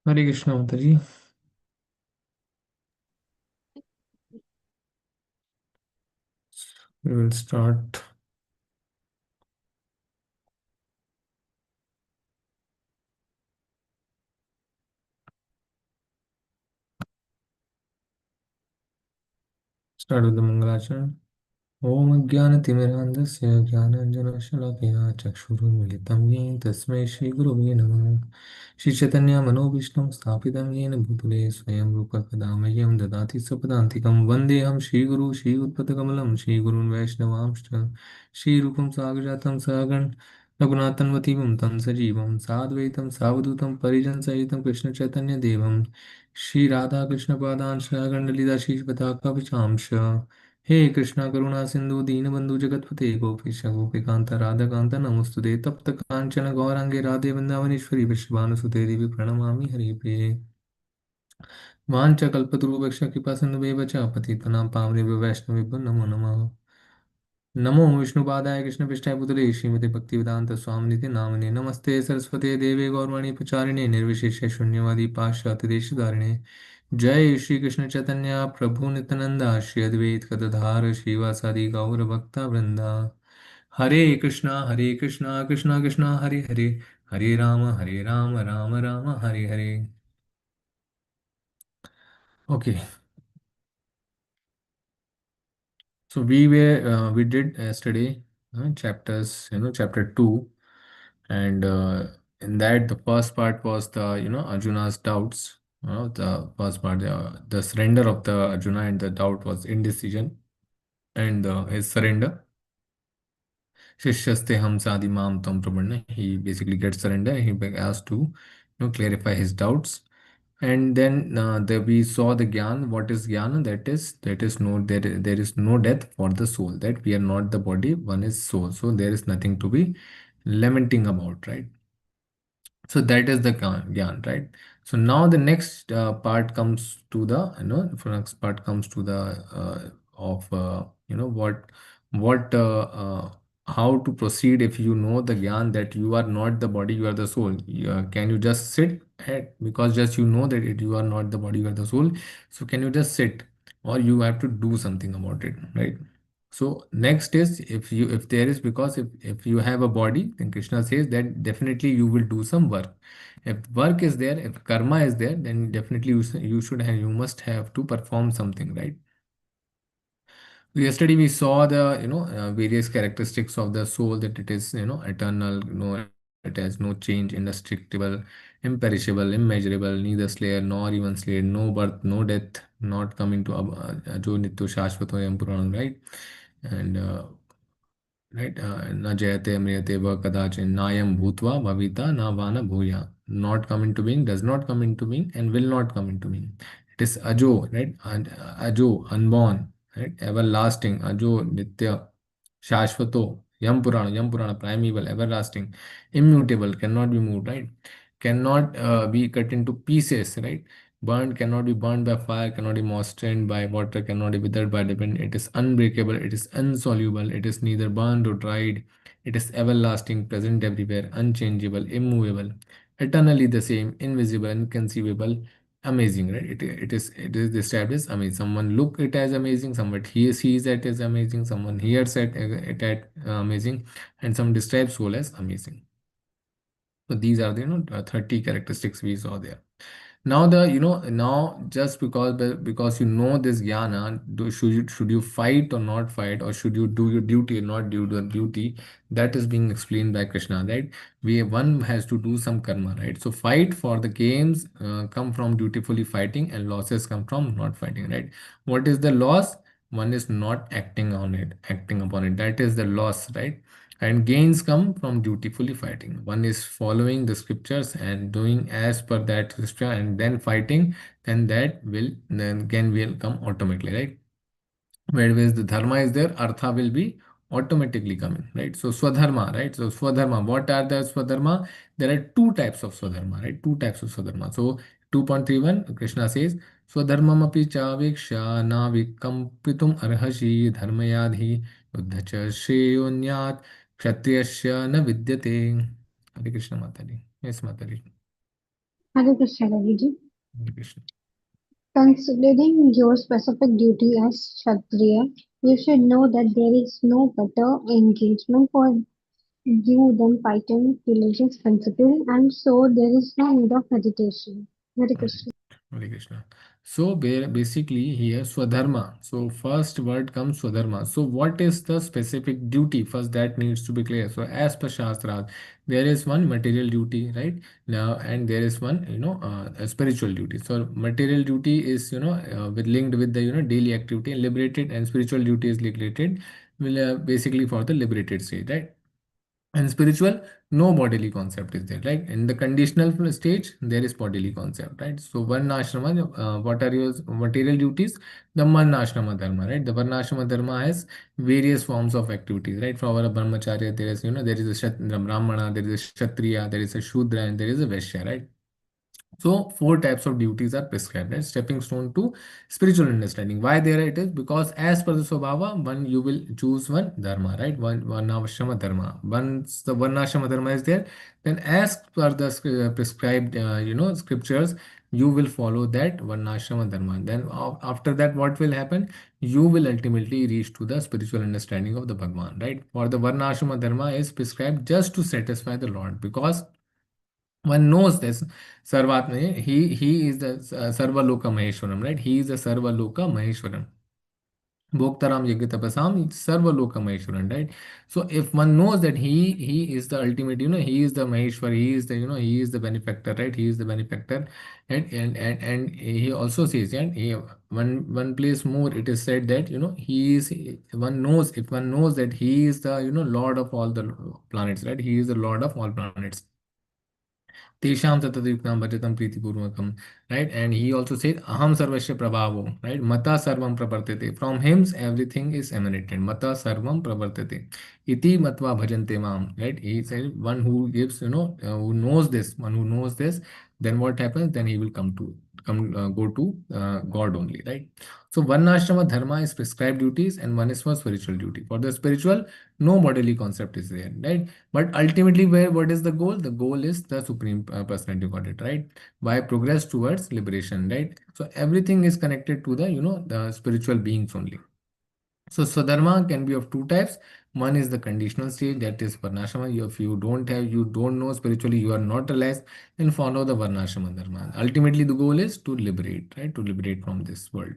Hare Krishna Mataji. We will start with the Mangalachan. ॐ अज्ञानतिमिरान्धस्य ज्ञानाञ्जनशलाकया चक्षुरुन्मिलितं येन तस्मै श्रीगुरवे नमः। श्रीचैतन्यमनोभीष्टं स्थापितं येन भूतले स्वयं रूपः कदा मह्यं ददाति स्वपदान्तिकं वन्देऽहं श्रीगुरु श्रीयुतपदकमलं श्रीगुरून् वैष्णवांश्च श्रीरूपं साग्रजातं सहगण रघुनाथन्वतीवं तं सजीवं साद्वैतं सावधूतं परिजनसहितं कृष्णचैतन्यदेवं श्रीराधाकृष्णपादान् सहगणललिता श्रीपदाकविचांश हे कृष्णा करुणा सिंधु दीनबंधु जगतपते गोपीश गोपिकांत राधाकांत नमोस्तुते तप्त कांचन गौरांगे राधे वृंदावनेश्वरी विश्वभानुसुते देवी प्रणमामि हरिप्रिये वाञ्छाकल्पतरुभ्यश्च कृपा सिन्धुभ्येव च पतितनां पावनेभ्यो वैष्णवेभ्यो नमो नमः। नमो विष्णुपादाय कृष्णपृष्ठाय भूतले श्रीमते भक्तिवेदांत स्वामिनिति नामने नमस्ते सरस्वते देवे गौरवाणी प्रचारिणे निर्विशेष शून्यवादी पाश्चात्य देशधारिणे जय श्री कृष्ण चैतन्य प्रभु नित्यानंदा श्री अद्वैत गदाधर श्रीवासादि गौर भक्ता वृंदा हरे Krishna Krishna Krishna Hare Hare Hare Ram Ram Ram Hare Hare. Okay, so we did yesterday chapters, chapter 2, and in that the first part was the Arjuna's doubts. The first part, the surrender of the Arjuna, and the doubt was indecision, and his surrender. Shishyaste ham sadi mam tam prapanna. He basically gets surrender. He asked to clarify his doubts. And then we saw the gyan. What is gyan? That is no, there is no death for the soul. That we are not the body, one is soul. So there is nothing to be lamenting about, right? So that is the gyan, right? So now the next part comes to the next part comes to the of what how to proceed if you know the gyan that you are not the body, you are the soul. Can you just sit because just you know that you are not the body, you are the soul. So can you just sit, or you have to do something about it, right? So next is, if there is, because if you have a body, then Krishna says that definitely you will do some work. If work is there, if karma is there, then definitely you should have, you must have to perform something, right? Yesterday we saw the various characteristics of the soul, that it is eternal, it has no change, indestructible, imperishable, immeasurable, neither slayer nor even slayer, no birth, no death, not coming to ajo nityo shashvato yam puranam, right? And right, na jayate mriyate va kadachin nayam bhutva bhavita na vana bhuya. Not come into being, does not come into being, and will not come into being. It is ajo, right? And ajo, unborn, right? Everlasting, ajo nitya shashvato yam purana, primeval, everlasting, immutable, cannot be moved, right? Cannot be cut into pieces, right? Burned, cannot be burned by fire, cannot be moistened by water, cannot be withered by the wind. It is unbreakable, it is insoluble, it is neither burned or dried. It is everlasting, present everywhere, unchangeable, immovable, eternally the same, invisible, inconceivable, amazing, right? It is described as amazing. Someone look it as amazing, someone he sees it as amazing, someone hears it as amazing, and some describe soul as amazing. So these are the 30 characteristics we saw there. Now now just because you know this jnana, should you fight or not fight, or should you do your duty or not do the duty? That is being explained by Krishna, right? One has to do some karma, right? So fight for the gains come from dutifully fighting, and losses come from not fighting, right? What is the loss? One is not acting upon it. That is the loss, right? And gains come from dutifully fighting. One is following the scriptures and doing as per that scripture, and then fighting, then that will come automatically, right? Whereas the dharma is there, artha will be automatically coming, right? So swadharma, right? So swadharma, what are the swadharma? There are two types of swadharma, right? Two types of swadharma. So 2.31, Krishna says, swadharmam api chaveksha na vikampitum arhashi dharmayadhi yuddha cha shreyonyat kshatriyasya na vidyate. Hare Krishna Mataji. Yes, Mataji. Hare Krishna, Raviji. Hare Krishna. Considering your specific duty as Kshatriya, you should know that there is no better engagement for you than fighting religious principle, and so there is no need of meditation. Hare Right. Krishna. Hare Krishna. So basically here Swadharma. So first word comes Swadharma. So what is the specific duty? First that needs to be clear. So as per Shastras, there is one material duty, right? Now and there is one a spiritual duty. So material duty is with linked with the daily activity, liberated, and spiritual duty is liberated will basically for the liberated state, right? And spiritual, no bodily concept is there. Like in the conditional stage, there is bodily concept, right? So varnashrama, what are your material duties? The varnashrama dharma, right? The varnashrama dharma has various forms of activities, right? For our brahmacharya, there is there is a brahmana, there is a kshatriya, there is a shudra, and there is a vaishya, right? So four types of duties are prescribed, right? Stepping stone to spiritual understanding. Why there it is? Because as per the Swabhava, one you will choose one dharma, right? One avashrama dharma. Once the one ashrama dharma is there, then as per the prescribed scriptures, you will follow that one ashrama dharma. Then after that, what will happen? You will ultimately reach to the spiritual understanding of the Bhagwan, right? For the one ashrama dharma is prescribed just to satisfy the Lord, because one knows this Sarvatma, he is the Sarvaloka Maheshwaram, right? He is the Sarvaloka Maheshwaram. Bhoktaram Yagatapasam Sarvaloka Maheshwaran, right? So if one knows that he is the ultimate, he is the Maheshwar, he is the he is the benefactor, right? He is the benefactor, and he also says, and one place more it is said that he is one knows, if one knows that he is the Lord of all the planets, right? He is the Lord of all planets. Tesham tatadripnam bhajatam pritipurvakam, right? And he also said, Aham sarvasya prabhavo, right? Mata sarvam pravartate. From him, everything is emanated. Mata sarvam pravartate. Iti matva bhajante mam, right? He said, one who gives, who knows this, one who knows this, then what happens? Then he will go to God only, right? So one ashrama dharma is prescribed duties and one is for spiritual duty. For the spiritual, no bodily concept is there, right? But ultimately, what is the goal? The goal is the supreme personality of Godhead, right? By progress towards liberation, right? So everything is connected to the the spiritual beings only. So Swadharma can be of two types. One is the conditional state, that is Varnashrama. If you don't know spiritually, you are not realized, then follow the Varnashrama Dharma. Ultimately, the goal is to liberate, right? To liberate from this world.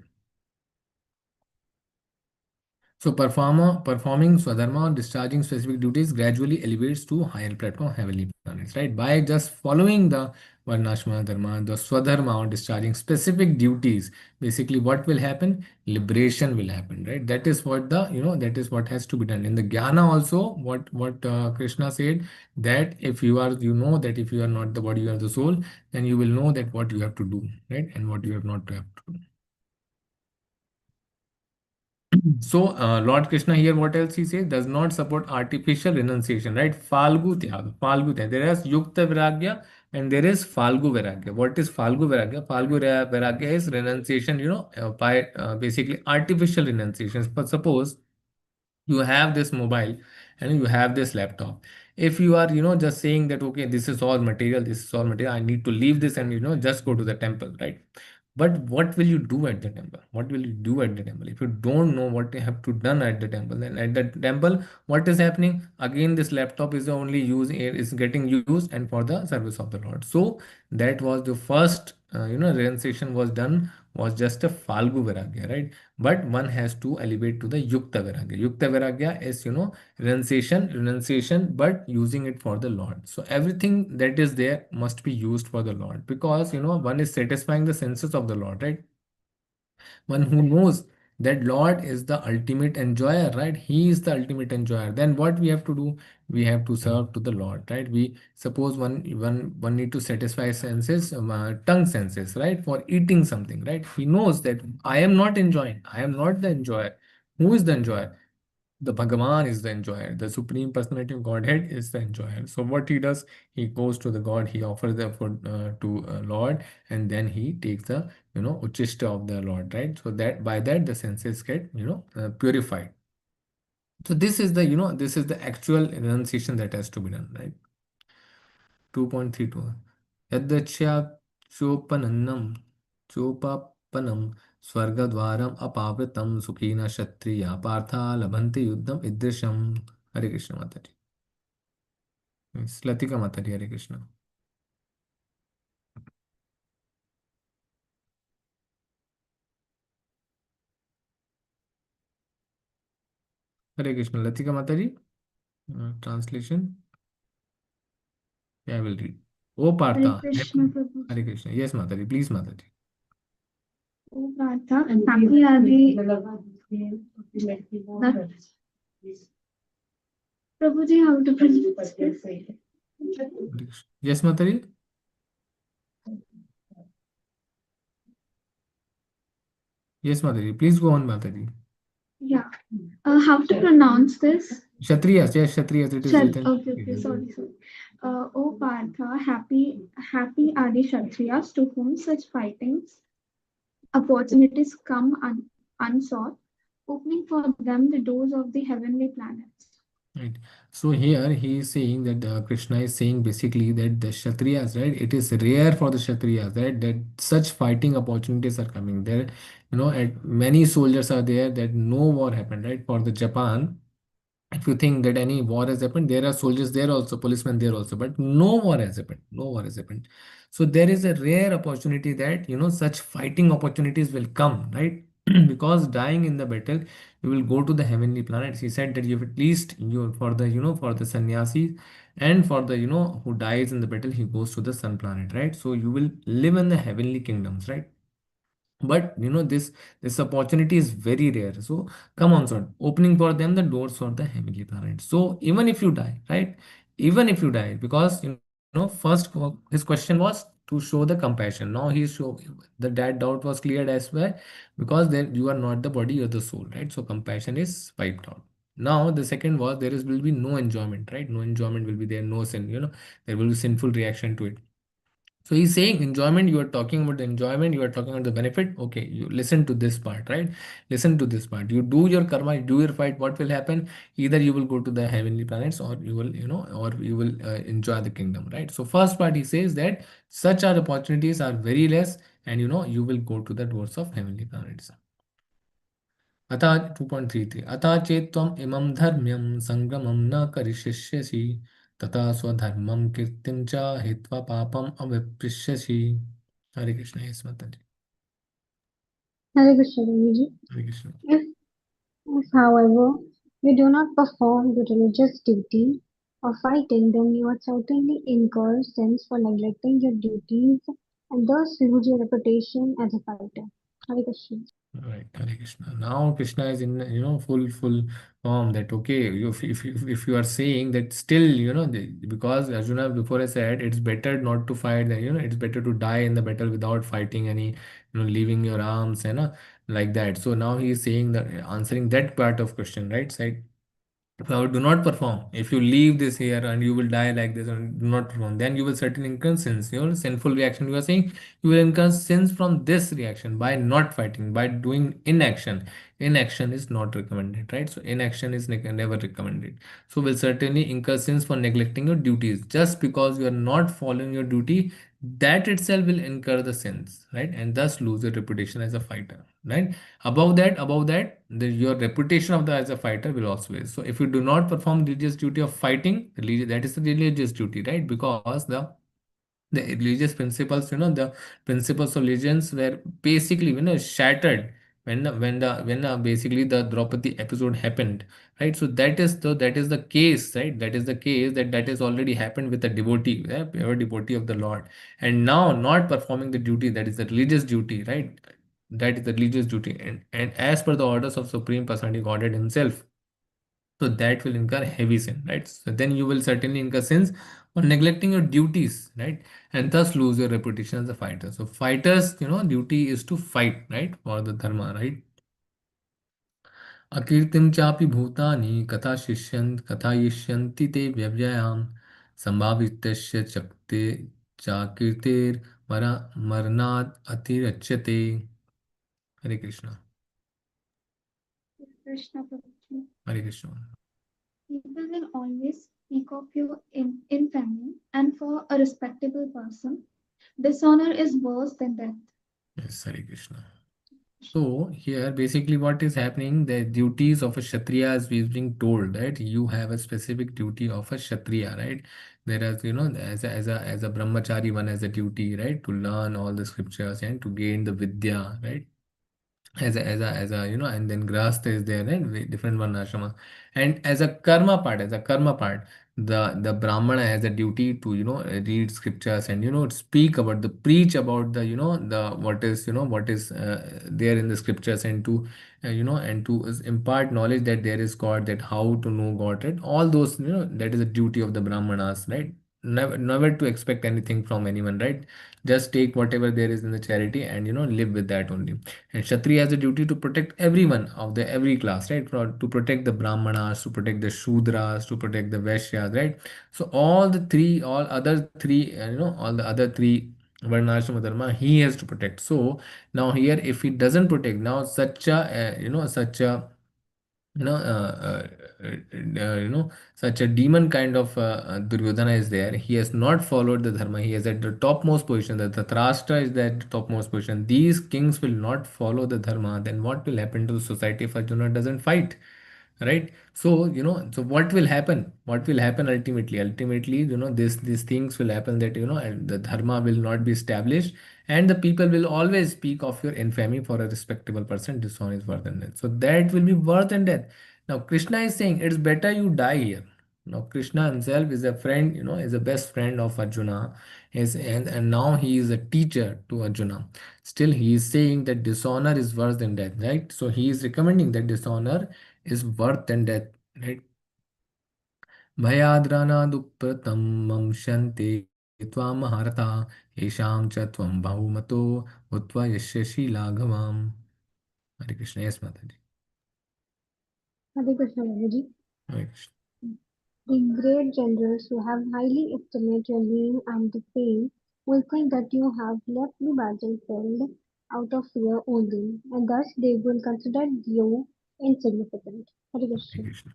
So performing Swadharma or discharging specific duties gradually elevates to higher platform heavenly planets, right? By just following the Varnashma Dharma, the Swadharma or discharging specific duties, basically what will happen? Liberation will happen, right? That is what that is what has to be done. In the Jnana also, what Krishna said, that if you are, that if you are not the body, you are the soul, then you will know that what you have to do, right? And what you have not to have to do. So, Lord Krishna here, what else he says? Does not support artificial renunciation, right? Falgu Tyag, Falgu Tyag. There is Yukta Viragya and there is Falgu Viragya. What is Falgu Viragya? Viragya is renunciation, by basically artificial renunciations. But suppose you have this mobile and you have this laptop. If you are just saying that, okay, this is all material, I need to leave this and just go to the temple, right? But what will you do at the temple? What will you do at the temple if you don't know what you have to done at the temple? Then at the temple, what is happening again? This laptop is only used, is getting used and for the service of the Lord. So that was the first renunciation was done, was just a falgu vairagya, right? But one has to elevate to the yukta vairagya. Yukta vairagya is renunciation, but using it for the Lord. So everything that is there must be used for the Lord, because one is satisfying the senses of the Lord, right? One who knows that Lord is the ultimate enjoyer, right? He is the ultimate enjoyer. Then what we have to do? We have to serve to the Lord, right? We suppose one need to satisfy senses, tongue senses, right? For eating something, right? He knows that I am not enjoying. I am not the enjoyer. Who is the enjoyer? The Bhagavan is the enjoyer. The Supreme Personality of Godhead is the enjoyer. So what he does, he goes to the God, he offers the food to Lord, and then he takes the uchishta of the Lord, right? So that by that the senses get purified. So this is the this is the actual renunciation that has to be done, right? 2.32. चोपनन्नम चोपापनम स्वर्गद्वारम अपावृतम सुखीन क्षत्रिया पार्था लभन्ते युद्धम ईदृशम। हरे कृष्ण माता जी। लतिका माता जी, हरे कृष्ण। हरे Krishna Latika Mata ji. Translation I will read. O Partha Hare Krishna Hare Prabhuji. Krishna, yes Mata ji, please Mata ji. Oh Radha, happy are the Prabhuji, how to pronounce this? Yes Mata ji. Yes Mata ji, please go on Mata ji. Yeah. How to pronounce this? Kshatriya, yes Kshatriya, it is Shad. Written. Okay, okay, sorry, sorry. O Partha, happy are the Kshatriyas to whom such fightings opportunities come unsought, opening for them the doors of the heavenly planets. Right. So here he is saying that Krishna is saying basically that the Kshatriyas, right? It is rare for the Kshatriyas, right? That such fighting opportunities are coming there. And many soldiers are there that no war happened, right? For the Japan, if you think that any war has happened, there are soldiers there also, policemen there also, but no war has happened. No war has happened. So there is a rare opportunity that such fighting opportunities will come, right? Because dying in the battle, you will go to the heavenly planets. He said that you at least you for the for the sannyasi and for the who dies in the battle, he goes to the sun planet, right? So you will live in the heavenly kingdoms, right? But this opportunity is very rare. So come on, son, opening for them the doors for the heavenly planet. So even if you die, right? Even if you die, because first his question was to show the compassion. Now he's show that doubt was cleared as well, because then you are not the body, you're the soul, right? So compassion is wiped out. Now the second was there is will be no enjoyment, right? No enjoyment will be there, no sin, there will be sinful reaction to it. So he's saying enjoyment, you are talking about the enjoyment, you are talking about the benefit. Okay, you listen to this part, right? Listen to this part. You do your karma, you do your fight, what will happen? Either you will go to the heavenly planets, or you will, or you will enjoy the kingdom, right? So first part he says that such are opportunities are very less, and you will go to the doors of heavenly planets. अतः 2.33 अतः चेत् त्वम् इमं धर्म्यं सङ्गमं न करिष्यसि तथा स्वधर्मं कीर्तिं च हित्वा पापम् अविप्रेष्यसि। हरे Krishna, yes Mata ji. Hare Krishna, Guruji. Hare Krishna. If, however, you do not perform the religious duty of fighting, then you would certainly incur sins for neglecting your duties and thus lose your reputation as a fighter. Hare Krishna. Right, Hare Krishna. Now Krishna is in full form that okay, if you are saying that still because Arjuna, before I said it's better not to fight, than it's better to die in the battle without fighting any leaving your arms and like that. So now he is saying that answering that part of question, right? Side, if I do not perform, if you leave this here and you will die like this and do not perform, then you will certainly incur sins. Sinful reaction. You are saying you will incur sins from this reaction by not fighting, by doing inaction. Inaction is not recommended, right? So inaction is never recommended. So will certainly incur sins for neglecting your duties. Just because you are not following your duty, that itself will incur the sins, right? And thus lose your reputation as a fighter, right? Above that, your reputation of the as a fighter will also is. So if you do not perform religious duty of fighting, that is the religious duty, right? Because the religious principles, the principles of religions were basically shattered when basically the Draupadi episode happened, right? So that is the case, right? That is the case that has already happened with a devotee, pure devotee of the Lord, and now not performing the duty, that is the religious duty, right? That is the religious duty, and as per the orders of Supreme Personality Godhead Himself, so that will incur heavy sin, right? So then you will certainly incur sins for neglecting your duties, right? And thus lose your reputation as a fighter. So fighters, duty is to fight, right? For the dharma, right? अकीर्तिं चापि भूतानि कथयिष्यन्ति ते व्यव्ययाम् सम्भावितस्य चक्ते चाकीर्तेर्मरा मरणात् अतिरच्यते। हरे Krishna. Krishna Prabhuji. Hare Krishna. People will always speak of you in infamy, and for a respectable person, Dishonor is worse than death. Yes, Hare Krishna. So here basically what is happening, the duties of a Kshatriya is being told, right? You have a specific duty of a Kshatriya, right? There is, as a brahmachari, one has a duty, right? To learn all the scriptures and to gain the vidya, right? As a and then grahastha is there, right? Different one ashrama. And as a karma part, the brahmana has a duty to read scriptures and speak about the preach about the the what is there in the scriptures, and to and to impart knowledge that there is God, that how to know God, right? All those, that is the duty of the brahmanas, right? Never to expect anything from anyone, right? Just take whatever there is in the charity and live with that only. And Kshatriya has a duty to protect everyone of the every class, right? To protect the Brahmanas, to protect the Shudras, to protect the Vaishyas, right? So all other three, all the other three Varnashrama Dharma, he has to protect. So now here, if he doesn't protect, now such a you know, such a demon kind of Duryodhana is there. He has not followed the dharma. He is at the topmost position. The Dhritarashtra is at the topmost position. These kings will not follow the dharma. Then what will happen to the society if Arjuna doesn't fight? Right? So so what will happen? What will happen ultimately? Ultimately, these things will happen, that and the dharma will not be established, and the people will always speak of your infamy. For a respectable person, dishonor is worse than death. So that will be worse than death. Now Krishna is saying it's better you die here. Now Krishna himself is a friend, is a best friend of Arjuna, and now he is a teacher to Arjuna. Still he is saying that dishonor is worse than death, right? So he is recommending that dishonor is worse than death, right? भयाद्रानादुप्रतं मंशन्ते त्वां महारथा येषां च त्वं बहुमतो भूत्वा यशस्वी लाघवाम्. Hare Krishna. Yes, Mataji. Hare Krishna, Babaji. Hare Krishna. The great generals who have highly estimate your name and the fame will think that you have left the battlefield out of fear only, and thus they will consider you insignificant. Hare Hare Krishna. Krishna.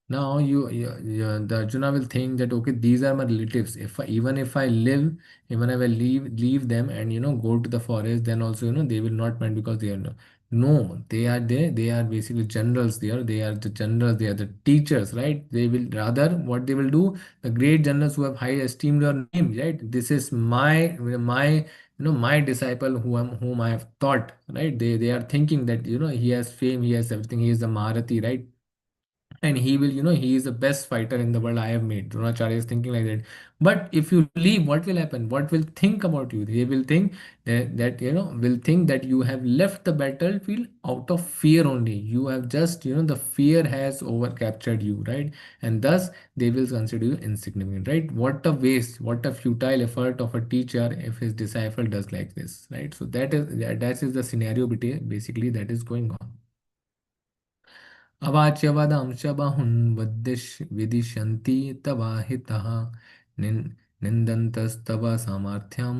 Now the Arjuna will think that okay, these are my relatives. Even if I live, even if I leave them and go to the forest, then also they will not mind, because they are no, they are there. They are basically generals. They are the generals. They are the teachers, right? They will rather, what they will do. The great generals who have high esteemed your name, right? This is my disciple whom I have taught, right? They are thinking that he has fame, he has everything. He is the Marathi, right? And he will, he is the best fighter in the world I have made. Dronacharya is thinking like that. But if you leave, what will happen? What will think about you? They will think that will think that you have left the battlefield out of fear only. You have just, the fear has over captured you, right? And thus they will consider you insignificant, right? What a waste, what a futile effort of a teacher if his disciple does like this, right? So that is the scenario basically that is going on. अवाच्यवदांश बहुन् विदिशन्ति तवाहितः निन् निन्दन्तस्तव सामर्थ्यं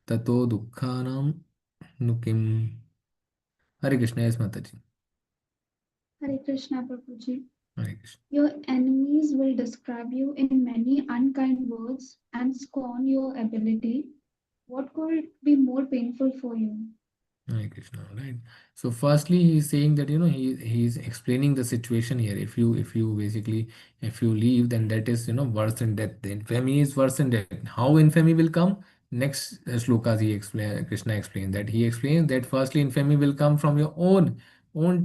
ततो दुःखानां नु किम्. हरे Krishna. Yes Mata ji. Hare Krishna, Prabhuji. Hare Krishna. Your enemies will describe you in many unkind words and scorn your ability. What could be more painful for you? Hare Krishna, right? So firstly, he's saying that he's explaining the situation here. If you basically, if you leave, then that is worse than death. The infamy is worse than death. How infamy will come? Next shlokas he explain, Krishna explained that. He explains that firstly infamy will come from your own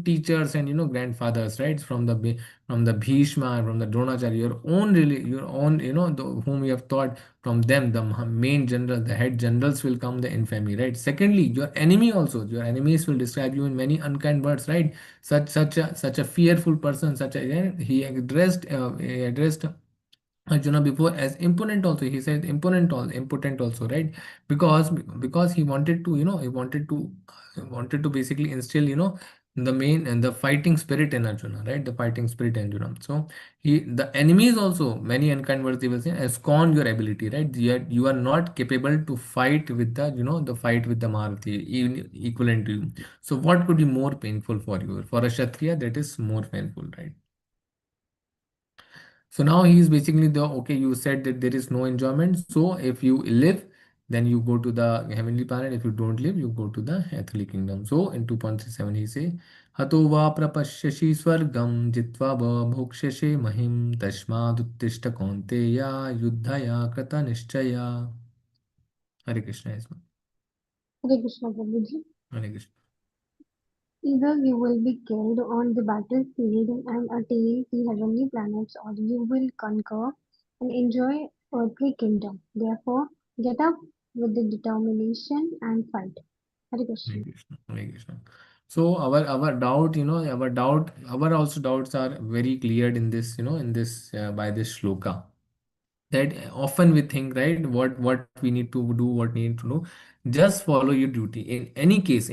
teachers and grandfathers, right? From the Bhishma, from the Dronacharya, your own really, your own, whom you have taught. From them, the main general, the head generals will come the infamy, right? Secondly, your enemy also, your enemies will describe you in many unkind words, right? Such a fearful person, such a, yeah, he addressed Arjuna before as impotent also. He said impotent also, right? Because he wanted to, he wanted to basically instill, the main and the fighting spirit in Arjuna, right? The fighting spirit in Arjuna. So the enemies also, many unkind words they will say, scorn your ability, right? You are not capable to fight with the fight with the Marathi, even equivalent to you. So what could be more painful for you? For a Kshatriya, that is more painful, right? So now he is basically the okay. You said that there is no enjoyment. So if you live, then you go to the heavenly planet. If you don't live, you go to the earthly kingdom. So in 2.37 he say, Hato va prapashyashi swargam jitva va bhokshashe mahim tashmaduttishta kaunteya yuddhaya krata nishchaya. Hare Krishna is Hare Krishna Prabhuji. Hare Krishna. Either you will be killed on the battlefield and attain the heavenly planets, or you will conquer and enjoy earthly kingdom. Therefore, get up with the determination and fight. Hare Krishna. Hare Krishna. Hare Krishna. So our doubt, our doubt, our also doubts are very cleared in this, in this by this shloka. That often we think, right, what we need to do, what need to do. Just follow your duty. In any case,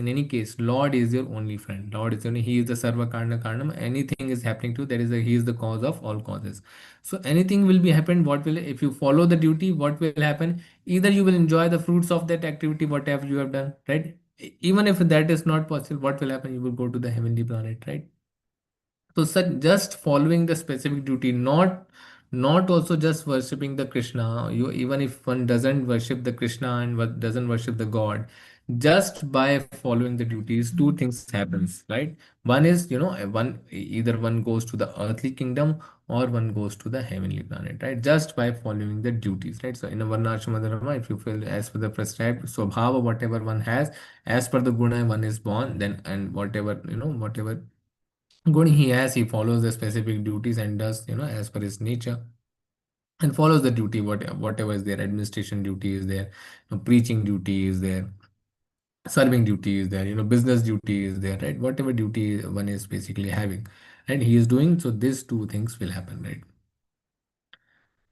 Lord is your only friend. Lord is only, he is the sarva karna karanam. Anything is happening to, there is he is the cause of all causes. So anything will be happen, what will, if you follow the duty, what will happen? Either you will enjoy the fruits of that activity, whatever you have done, right? Even if that is not possible, what will happen? You will go to the heavenly planet, right? So, sir, just following the specific duty, not also just worshipping the Krishna. You, even if one doesn't worship the Krishna and doesn't worship the God, just by following the duties, two things happens, right? One is, either one goes to the earthly kingdom or one goes to the heavenly planet, right? Just by following the duties, right? So in a varnashrama dharma, if you feel as per the prescribed swabhava, whatever one has, as per the guna one is born, then and whatever good he has, he follows the specific duties and does, as per his nature, and follows the duty, whatever is there. Administration duty is there, preaching duty is there, serving duty is there, business duty is there, right? Whatever duty one is basically having, and he is doing, so these two things will happen, right?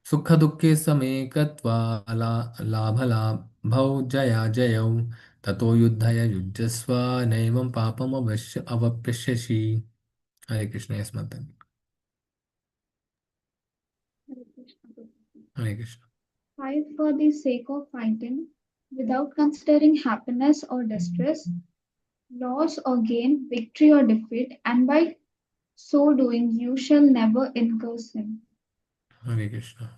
Sukha dukkhe same katva labha labhau jaya jayau tato yuddhaya yujjasva naivam papam avapyasyashi. Hare Krishna, yes, Matan. Hare Krishna Prabhuji. Hare Krishna. Fight for the sake of fighting without considering happiness or distress, loss or gain, victory or defeat, and by so doing you shall never incur sin. Hare Krishna.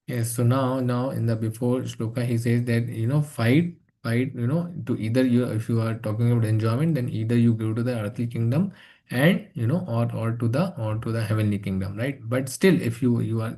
Yes, so now in the before shloka he says that, fight, to either you, if you are talking about enjoyment, then either you go to the earthly kingdom and, or to the heavenly kingdom, right? But still, if you are,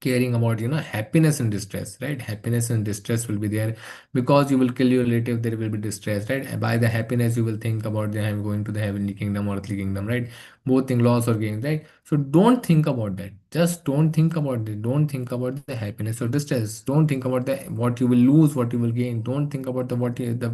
caring about, happiness and distress, right? Happiness and distress will be there, because you will kill your relative, there will be distress, right? And by the happiness you will think about the I'm going to the heavenly kingdom or earthly kingdom, right? Both thing, loss or gain, right? So don't think about that. Just don't think about it. Don't think about the happiness or distress. Don't think about the what you will lose, what you will gain. Don't think about the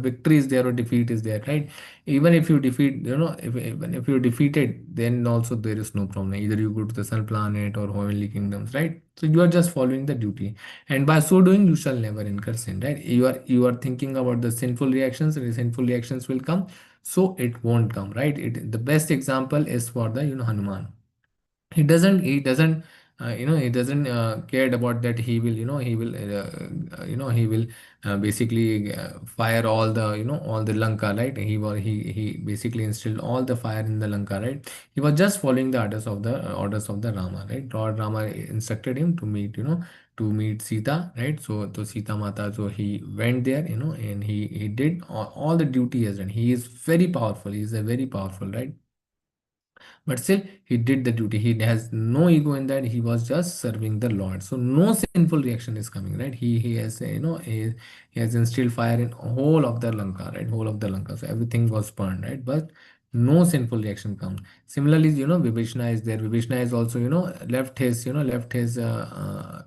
victory is there or defeat is there, right? Even if you defeat, if even if you're defeated, then also there is no problem. Either you go to the sun planet or heavenly kingdoms, right? So you are just following the duty, and by so doing, you shall never incur sin, right? You are thinking about the sinful reactions, and the sinful reactions will come, so it won't come, right? The best example is for the, Hanuman. He doesn't cared about that. He will basically fire all the Lanka, right? He basically instilled all the fire in the Lanka, right? He was just following the orders of the Rama, right? Lord Rama instructed him to meet Sita, right? So Sita Mata, so he went there, and he did all the duty he has done. He is very powerful. He is a very powerful, right? But still, he did the duty. He has no ego in that. He was just serving the Lord. So no sinful reaction is coming, right? He has, he has instilled fire in whole of the Lanka, right? Whole of the Lanka. So everything was burned, right? But no sinful reaction comes. Similarly, Vibhishna is there. Vibhishna is also, left his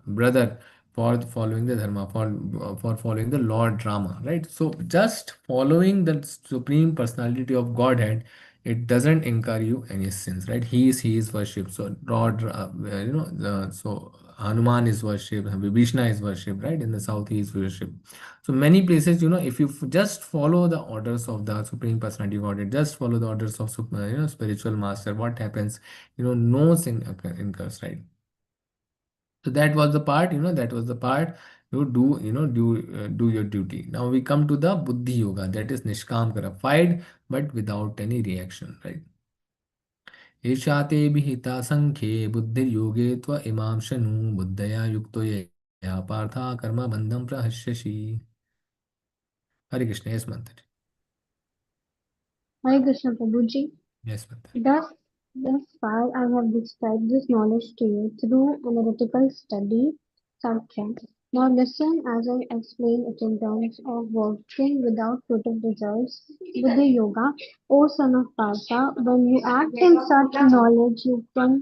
brother for following the dharma, for following the Lord Rama, right? So just following the supreme personality of Godhead, it doesn't incur you any sins, right? He is worshipped. So Lord, so Hanuman is worshipped, Vibhishna is worshipped, right? In the south he is worshipped. So many places, if you just follow the orders of the supreme personality of Godhead, just follow the orders of spiritual master, what happens? No sin incurs, right? So that was the part, that was the part. You do your duty. Now we come to the buddhi yoga, that is nishkam kara, fight but without any reaction, right? ईशाते विहिता संख्ये बुद्धिर्योगे त्व इमां शनु बुद्धया युक्तो मया पार्था कर्म बंधम प्रहस्यसि. Hare Krishna. Yes, Mantar. Hare Krishna Prabhuji. Yes, Mantar. Thus far, I have described this knowledge to you through analytical study subtract. Now listen as I explain it in terms of working without fruitive results with the yoga. O son of Partha, when you act in such knowledge, you can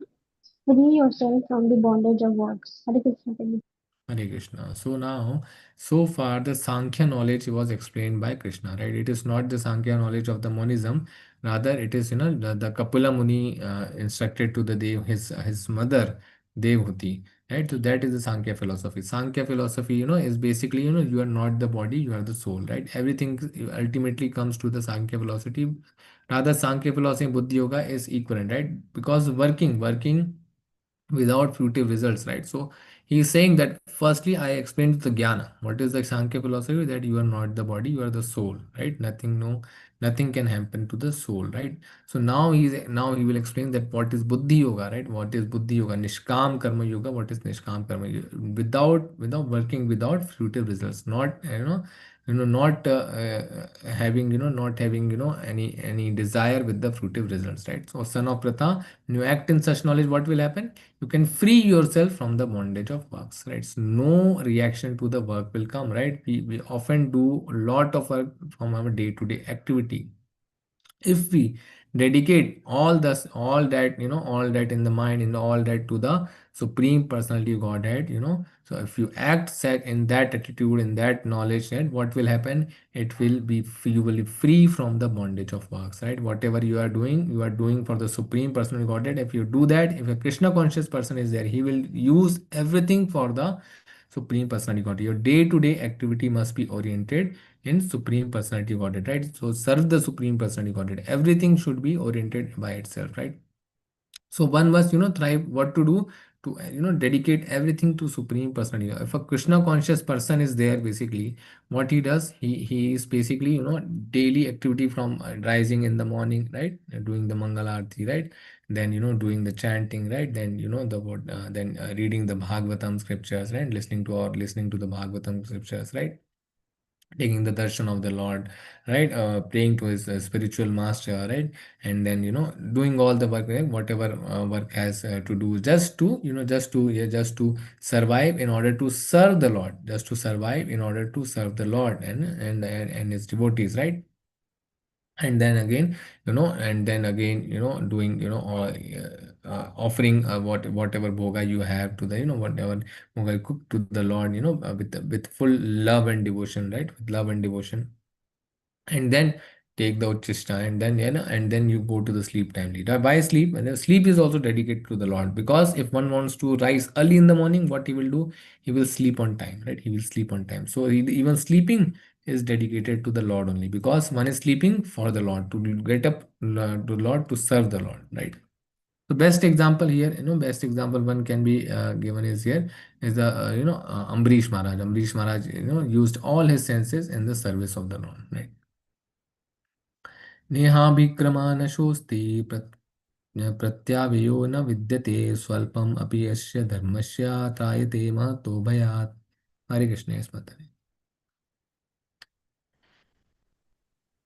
free yourself from the bondage of works. Hare Krishna Prabhuji. Hare Krishna. So now, so far, the Sankhya knowledge was explained by Krishna, right? It is not the Sankhya knowledge of the monism. Rather, it is, the Kapila Muni instructed to the Dev, his mother, Devhuti, right? So that is the Sankhya philosophy. Sankhya philosophy, is basically, you are not the body, you are the soul, right? Everything ultimately comes to the Sankhya philosophy. Rather, Sankhya philosophy and Buddhi Yoga is equivalent, right? Because working without fruitive results, right? So he is saying that firstly I explained the jnana. What is the Sankhya philosophy? That you are not the body, you are the soul, right? Nothing can happen to the soul, right? So now he will explain that what is Buddhi Yoga, right? What is Buddhi Yoga? Nishkam Karma Yoga. What is Nishkam Karma Yoga? Without working, without fruitive results, not not having not having any desire with the fruitive results, right? So son of Pratha, when you act in such knowledge, what will happen? You can free yourself from the bondage of works, right? So no reaction to the work will come, right? We often do a lot of work from our day-to-day activity. If we dedicate all that all that in the mind, in all that to the supreme personality Godhead, so if you act set in that attitude, in that knowledge, then what will happen? It will be, you will be free from the bondage of works, right? Whatever you are doing for the supreme personality Godhead. If you do that, if a Krishna conscious person is there, he will use everything for the supreme personality Godhead. Your day-to-day activity must be oriented in supreme personality Godhead, right? So serve the supreme personality Godhead. Everything should be oriented by itself, right? So one must thrive. What to do? To dedicate everything to supreme personality. If a Krishna conscious person is there, basically what he does, he is basically daily activity from rising in the morning, right? Doing the Mangala Arati, right? Then doing the chanting, right? Then the what then reading the Bhagavatam scriptures, right? Listening to the Bhagavatam scriptures, right? Taking the darshan of the Lord, right? Praying to his spiritual master, right? And then doing all the work, right? Whatever work has to do, just to just to survive in order to serve the Lord, just to survive in order to serve the Lord and his devotees, right? And then again doing offering whatever bhoga you have to the whatever bhoga you cook to the Lord, with full love and devotion, right? With love and devotion. And then take the uchishta, and then and then you go to the sleep timely. Why sleep? And sleep is also dedicated to the Lord, because if one wants to rise early in the morning, what he will do? He will sleep on time, right? He will sleep on time. So even sleeping is dedicated to the Lord only, because one is sleeping for the Lord, to get up to the Lord, to serve the Lord, right? So best example here, best example one can be given is here, is the Ambrish Maharaj. Ambrish Maharaj used all his senses in the service of the Lord, right? नेहाभिक्रमानशोऽस्ति प्रत्यावयो न विद्यते स्वल्पम् अपि यस्य धर्मस्य त्रायते महतो भयात्. हरे Krishna स्मृतरे.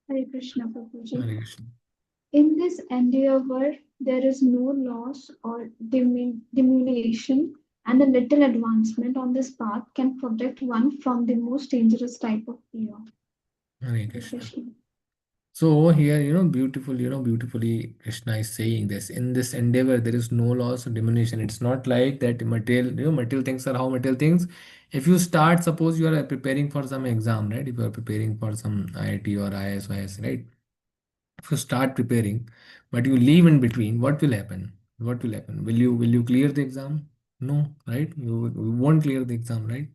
Hare Krishna Prabhuji. Hare Krishna. In this endeavor, there is no loss or diminution, and a little advancement on this path can protect one from the most dangerous type of fear. Hare Hare Krishna. Krishna. So here, beautifully, Krishna is saying this. In this endeavor, there is no loss or diminution. It's not like that material, material things are how material things. If you start, suppose you are preparing for some exam, right? If you are preparing for some IIT or ISYS, right? If you start preparing, but you leave in between, what will happen? What will happen? Will you clear the exam? No, right? You won't clear the exam, right?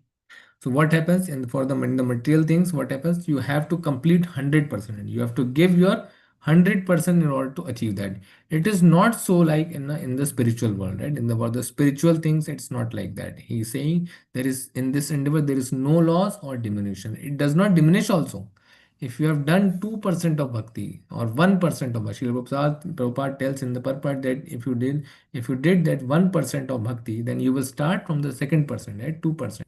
So what happens in the material things? What happens? You have to complete 100%. You have to give your 100% in order to achieve that. It is not so like in the spiritual world, right? In the world, the spiritual things, it's not like that. He's saying there is, in this endeavor, there is no loss or diminution. It does not diminish also. If you have done 2% of bhakti or 1% of bhakti, Srila Prabhupada tells in the purport that if you did that 1% of bhakti, then you will start from the second percent, right? 2%.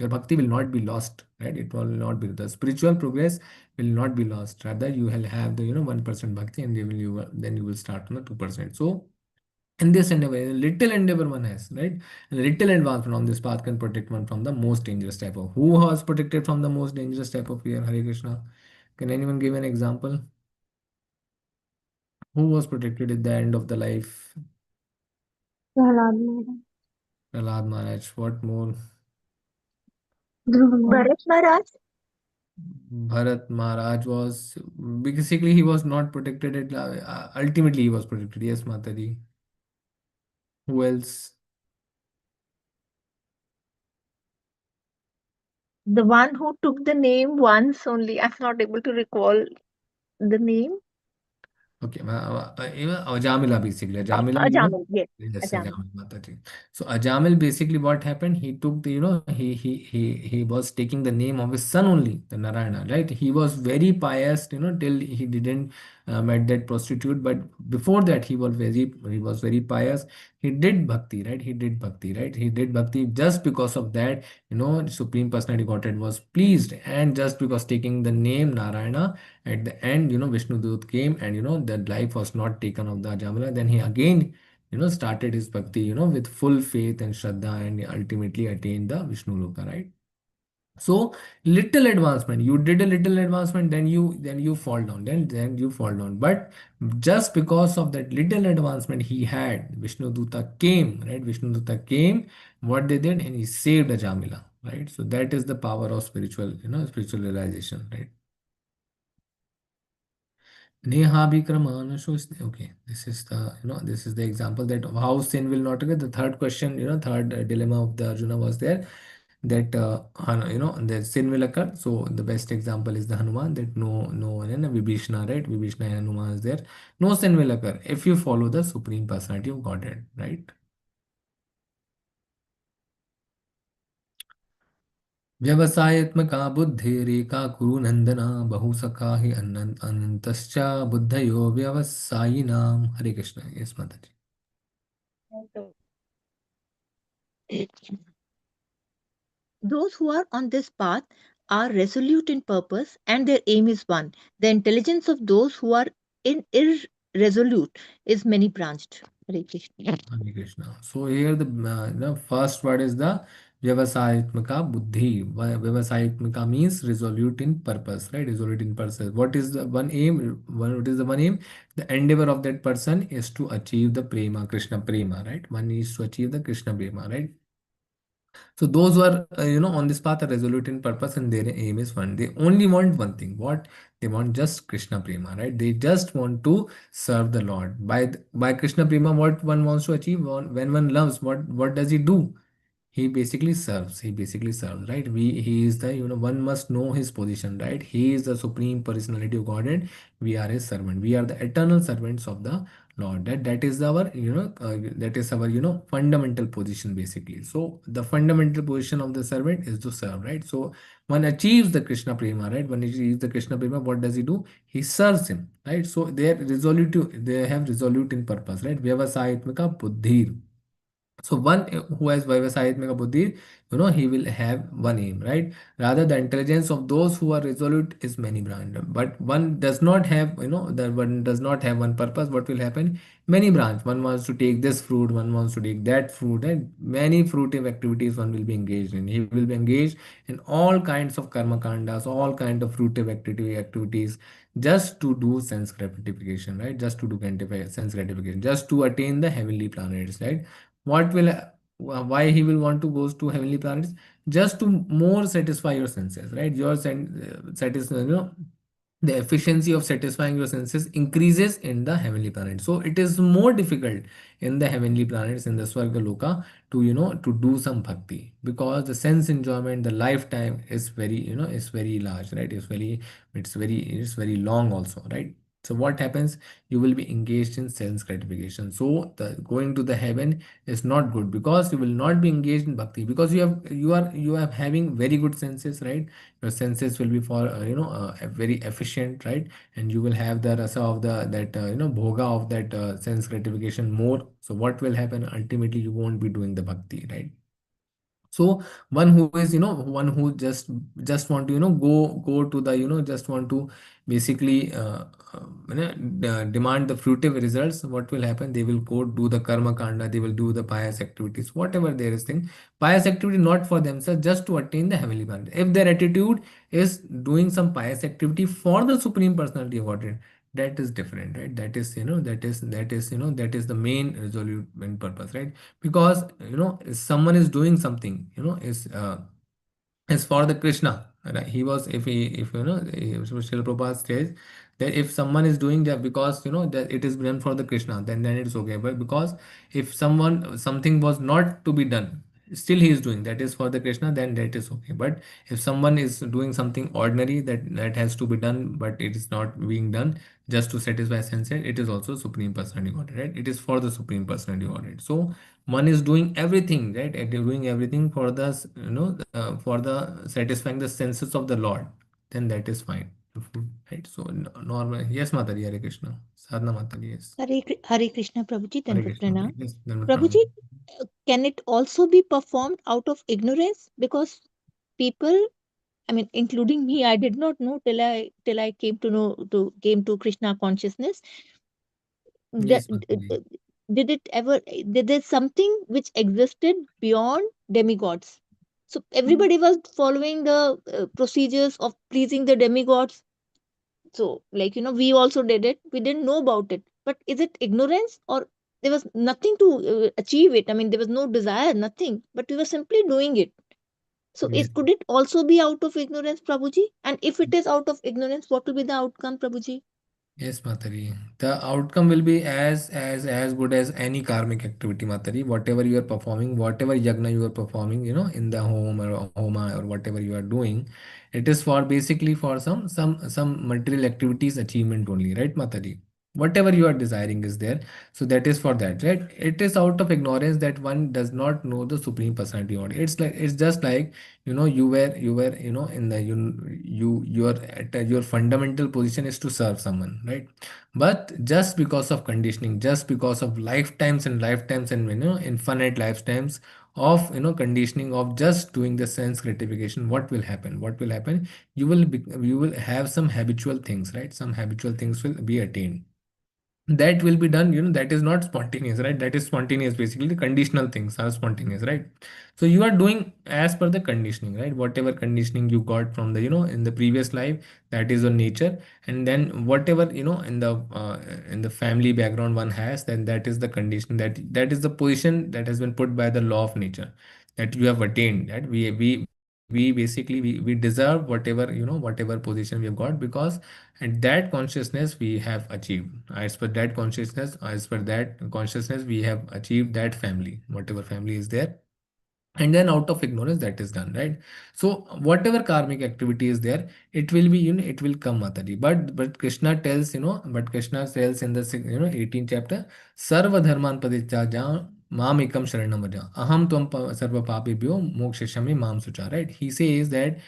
Your bhakti will not be lost, right? It will not be, the spiritual progress will not be lost. Rather, you will have the 1% bhakti, and then you will start on the 2%. So in this endeavor, a little endeavor one has, right? A little advancement on this path can protect one from the most dangerous type of. Who was protected from the most dangerous type of fear? Hare Krishna. Can anyone give an example? Who was protected at the end of the life? Prahlad Maharaj, Prahlad Maharaj. What more? Dhruva Maharaj. Bharat Maharaj, Bharat Maharaj was, basically he was not protected at ultimately he was protected. Yes, Mataji. Who else? the one who took the name once only. I'm not able to recall the name. Okay, even Ajamila basically. Ajamila, Ajamil, yes, yes, Ajamil. Ajamil Mataji. So Ajamil basically what happened? He took the, he was taking the name of his son only, the Narayana, right? He was very pious, till he didn't met that prostitute. But before that, he was very pious. He did bhakti, right? He did bhakti, right? He did bhakti just because of that. Supreme Personality Godhead was pleased, and just because taking the name Narayana. At the end, Vishnu Dut came, and that life was not taken of the Ajamila. Then he again, started his bhakti, with full faith and Shraddha, and ultimately attained the Vishnu Loka, right? So little advancement, you did a little advancement, then you fall down, then you fall down. But just because of that little advancement he had, Vishnu Duta came, right? Vishnu Duta came, what they did, and he saved Ajamila, right? So that is the power of spiritual realization, right? Nehabhikramanasho. Okay, this is the example that how sin will not occur. The third question, third dilemma of the Arjuna was there, that that sin will occur. So the best example is the Hanuman, that no, and Vibhishna, right? Vibhishna and Hanuman is there. No sin will occur if you follow the Supreme Personality of Godhead, right? व्यवसायत्मका बुद्धिरेका कुरु नंदना बहु सखा हि अनंतश्च बुद्धयो व्यवसायिनां. हरे Krishna. Yes, Mataji. Those who are on this path are resolute in purpose and their aim is one. The intelligence of those who are irresolute is many branched. Hare Krishna. Hare Krishna. So here the first word is the Vyavasayatmaka Buddhi. Vyavasayatmaka means resolute in purpose, right? Resolute in purpose. What is the one aim? What is the one aim? The endeavor of that person is to achieve the prema, Krishna prema, right? One is to achieve the Krishna prema, right? So those who are on this path are resolute in purpose, and their aim is one. They only want one thing. What they want, just Krishna prema, right? They just want to serve the Lord. By Krishna prema, what one wants to achieve, when one loves, what does he do? He basically serves, right? He is the, one must know his position, right? He is the supreme personality of Godhead. We are his servant. We are the eternal servants of the Lord. That is our, that is our, fundamental position basically. So the fundamental position of the servant is to serve, right? So one achieves the Krishna prema, right? When he achieves the Krishna prema, what does he do? He serves him, right? So they have resolute in purpose, right? Vyavasayatmaka buddhi. So one who has Vivasayatmika Buddhi, he will have one aim, right? Rather, the intelligence of those who are resolute is many branch. But one does not have, that one does not have one purpose. What will happen? Many branch. One wants to take this fruit, one wants to take that fruit, and many fruitive activities one will be engaged in. He will be engaged in all kinds of karma kandas, all kind of fruitive activities, just to do sense gratification, right? Just to do sense gratification, just to attain the heavenly planets, right? What will Why he will want to goes to heavenly planets? Just to more satisfy your senses, right? The efficiency of satisfying your senses increases in the heavenly planet. So it is more difficult in the heavenly planets, in the Swarga Loka, to to do some bhakti, because the sense enjoyment, the lifetime is very, is very large, right? It's very long also, right? So what happens? You will be engaged in sense gratification. So the going to the heaven is not good, because you will not be engaged in bhakti, because you are having very good senses, right? Your senses will be for very efficient, right? And you will have the rasa of the that bhoga of that sense gratification more. So what will happen? Ultimately, you won't be doing the bhakti, right? So one who is, one who just want to, go to the, just want to basically demand the fruitive results. What will happen? They will go do the karma kanda, they will do the pious activities, whatever there is thing. Pious activity not for themselves, just to attain the heavenly planet. If their attitude is doing some pious activity for the supreme personality of Godhead, that is different, right? That is, that is the main resolute main purpose, right? Because, if someone is doing something, is for the Krishna. Right? He was, if Srila Prabhupada says that if someone is doing that because, that it is done for the Krishna, then it's okay. But because if something was not to be done, still he is doing that is for the Krishna, then that is okay. But if someone is doing something ordinary that has to be done, but it is not being done just to satisfy senses, it is also Supreme Personality Godhead, right? It is for the Supreme Personality Godhead. So one is doing everything, right, and doing everything for the for the satisfying the senses of the Lord, then that is fine, right? So normal. Yes, Mataji. Hare Krishna. Sadhana Mataji. Yes. Hare Krishna, Prabhuji, Hare Dandavat Krishna Pranam. Mataji. Yes, then Prabhuji, can it also be performed out of ignorance? Because people, I mean, including me, I did not know till I came to came to Krishna consciousness. That, yes, Mataji. did it ever? Did there something which existed beyond demigods? So everybody was following the procedures of pleasing the demigods. So, like, we also did it. We didn't know about it. But is it ignorance, or there was nothing to achieve it? I mean, there was no desire, nothing, but we were simply doing it. So, Yes. could it also be out of ignorance, Prabhuji? And if it is out of ignorance, what will be the outcome, Prabhuji? Yes, Matari. The outcome will be as good as any karmic activity, Matari. Whatever you are performing, whatever yagna you are performing, in the home or homa or whatever you are doing, it is for basically for some material activities achievement only, right, Matari? Whatever you are desiring is there. So that is for that, right? It is out of ignorance that one does not know the Supreme Personality of God. It's just like, you were in the your at your fundamental position is to serve someone, right? But just because of conditioning, just because of lifetimes and infinite lifetimes of conditioning of just doing the sense gratification, what will happen? You will have some habitual things, right? Some habitual things will be attained, that will be done, that is not spontaneous, right? That is spontaneous, basically the conditional things are spontaneous, right? So you are doing as per the conditioning, right? Whatever conditioning you got from the in the previous life, that is your nature. And then whatever in the family background one has, then that is the condition, that is the position that has been put by the law of nature, that you have attained, that we basically we deserve whatever position we have got, because and that consciousness we have achieved. As per that consciousness we have achieved that family, whatever family is there. And then out of ignorance that is done, right? So whatever karmic activity is there, it will be, it will come, Mataji. But Krishna tells, but Krishna tells in the 18th chapter, Sarva Dharman Padityāja Mam Ekam Sharanam Vraja Aham Tvam Sarva Papebhyo Mokshashami Mam Sucha, right? He says that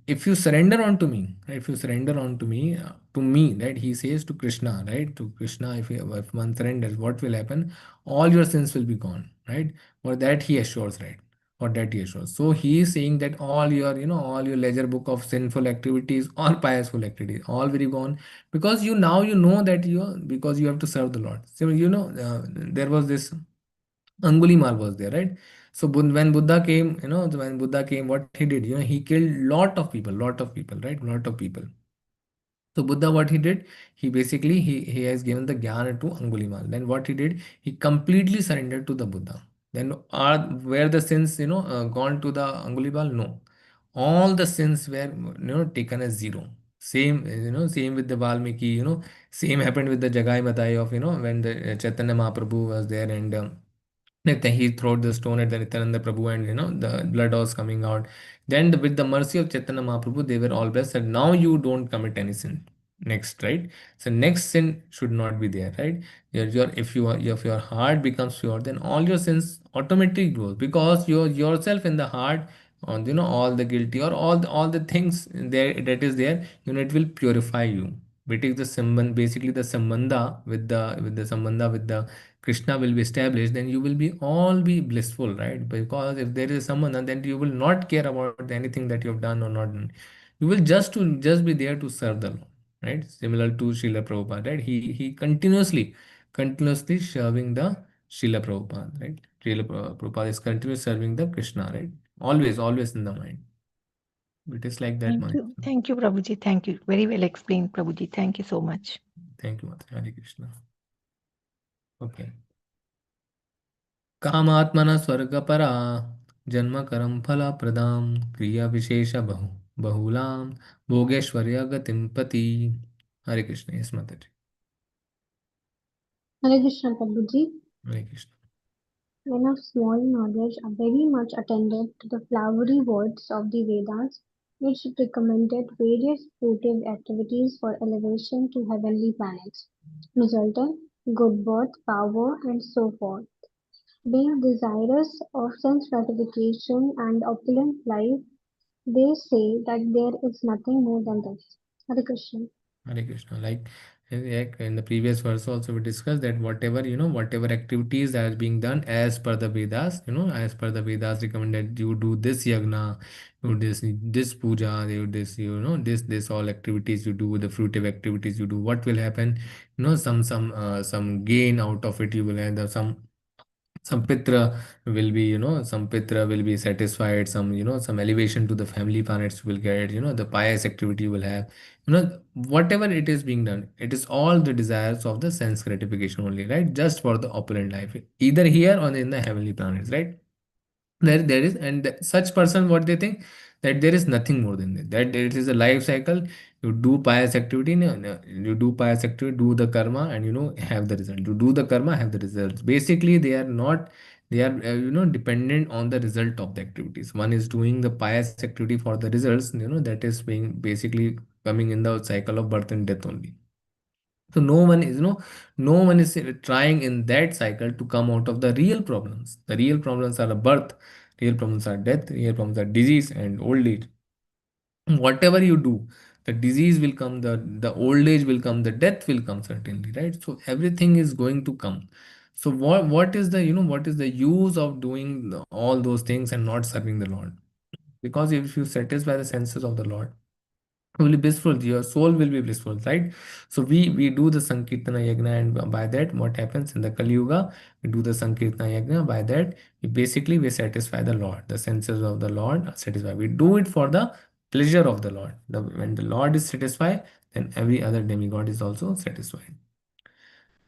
if you surrender unto me, right? If you surrender unto me, to me, right? He says to Krishna, right? To Krishna, if one surrenders, what will happen? All your sins will be gone, right? For that he assures, right? For that he assures. So he is saying that all your ledger book of sinful activities, all pious activities, all will be gone, because you know that because you have to serve the Lord. So there was this Angulimal was there, right? So when Buddha came, what he did, he killed lot of people, right? Lot of people. So Buddha, what he did, he basically he has given the jnana to Angulimal. Then what he did, he completely surrendered to the Buddha. Then are where the sins gone to the Angulimal? No, all the sins were taken as zero. Same with the Valmiki. Same happened with the Jagai Matai of when the Chaitanya Mahaprabhu was there, and he threw the stone at the Nityananda Prabhu, and the blood was coming out. Then with the mercy of Chaitanya Mahaprabhu, they were all blessed. Said, now you don't commit any sin. Next, right? So next sin should not be there, right? If your heart becomes pure, then all your sins automatically goes, because you're yourself in the heart on all the guilty or all the things there that is there, it will purify you. We take the sambandha, basically the sambandha with the sambandha with the Krishna will be established, then you will be all be blissful, right? Because if there is someone, and then you will not care about anything that you have done or not done. You will just be there to serve the Lord, right? Similar to Srila Prabhupada, right? He continuously serving the Srila Prabhupada, right? Prabhupada is continuously serving the Krishna, right? Always in the mind. It is like that, Thank man. you. Thank you, Prabhuji. Thank you. Very well explained, Prabhuji. Thank you so much. Thank you, Mata. Hare Krishna. Okay. कामात्मना स्वर्गपरा जन्मकरं फलप्रदां क्रियाविशेषबहु बहुलां भोगेश्वर्य गतिं पति. हरे Krishna. Yes, Mataji. Hare Krishna Prabhuji. Hare Krishna. Men of small knowledge are very much attended to the flowery words of the Vedas, which recommended various fruitive activities for elevation to heavenly planets, resulting good birth, power, and so forth. Being desirous of sense gratification and opulent life, they say that there is nothing more than this. Hare Krishna. Hare Krishna. Like in the previous verse also we discussed that whatever whatever activities that is being done as per the Vedas, as per the Vedas recommended, you do this yagna, you do this puja, you do this, this all activities you do, the fruitive activities you do. What will happen? Some gain out of it you will have. Some pitra will be some pitra will be satisfied, some elevation to the family planets will get, the pious activity will have, whatever it is being done, it is all the desires of the sense gratification only, right? Just for the opulent life, either here or in the heavenly planets, right? There is, and such person, what they think, that there is nothing more than that it is a life cycle. You do pious activity, no, no, you do pious activity, do the karma, and have the result. You do the karma, have the results. Basically they are not, they are dependent on the result of the activities. One is doing the pious activity for the results, that is being basically coming in the cycle of birth and death only. So no one is trying in that cycle to come out of the real problems. The real problems are the birth, real problems are death, real problems are disease and old age. Whatever you do, the disease will come, the old age will come, the death will come certainly, right? So everything is going to come. So what is the what is the use of doing all those things and not serving the Lord? Because if you satisfy the senses of the Lord, will be blissful, your soul will be blissful, right? So we do the sankirtana yagna, and by that what happens in the Kali Yuga, we do the sankirtana yagna. By that we satisfy the Lord, the senses of the Lord are satisfied. We do it for the pleasure of the Lord. When the Lord is satisfied, then every other demigod is also satisfied.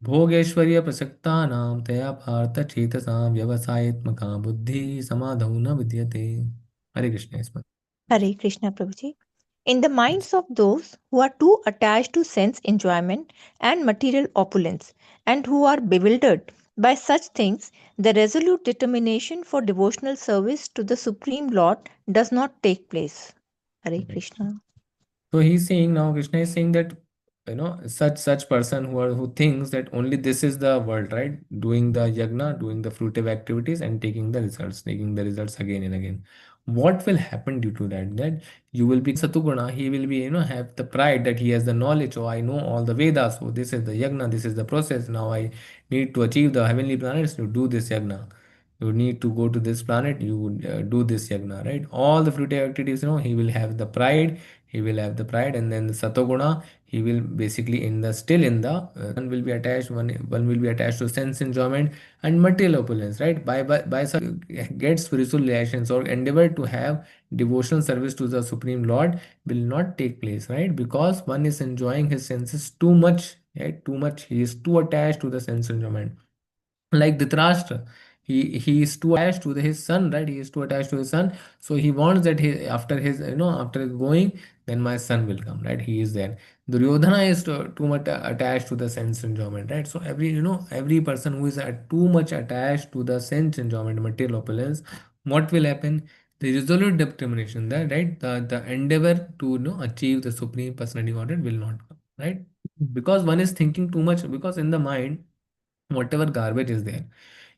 भोगेश्वर्य प्रसक्तानां तया पार्थ चेतसां व्यवसायत्मका बुद्धि समाधौ न विद्यते. हरे Krishna. Hare Krishna, Prabhuji. In the minds of those who are too attached to sense enjoyment and material opulence, and who are bewildered by such things, the resolute determination for devotional service to the Supreme Lord does not take place. Hare Krishna. So he's saying, now Krishna is saying that such person who thinks that only this is the world, right? Doing the yagna, doing the fruitive activities and taking the results again and again. What will happen due to that? That you will be Satuguna, he will be, have the pride that he has the knowledge. Oh, I know all the Vedas. So this is the yagna, this is the process. Now I need to achieve the heavenly planets to do this yagna. You need to go to this planet, you would do this yagna, right? All the fruitive activities, he will have the pride, and then the satoguna, he will basically in the still in the one will be attached, one will be attached to sense enjoyment and material opulence, right? By such get spiritual relations or endeavor to have devotional service to the Supreme Lord will not take place, right? Because one is enjoying his senses too much, right? Too much, he is too attached to the sense enjoyment, like Dhritarashtra. He is too attached to his son, right? He is too attached to his son, so he wants that he after his after going, then my son will come, right? He is there. Duryodhana is too much attached to the sense enjoyment, right? So every person who is too much attached to the sense enjoyment, material opulence, what will happen? The resolute determination, that right, the endeavor to achieve the supreme personality godhead will not come, right? Because one is thinking too much, because in the mind whatever garbage is there,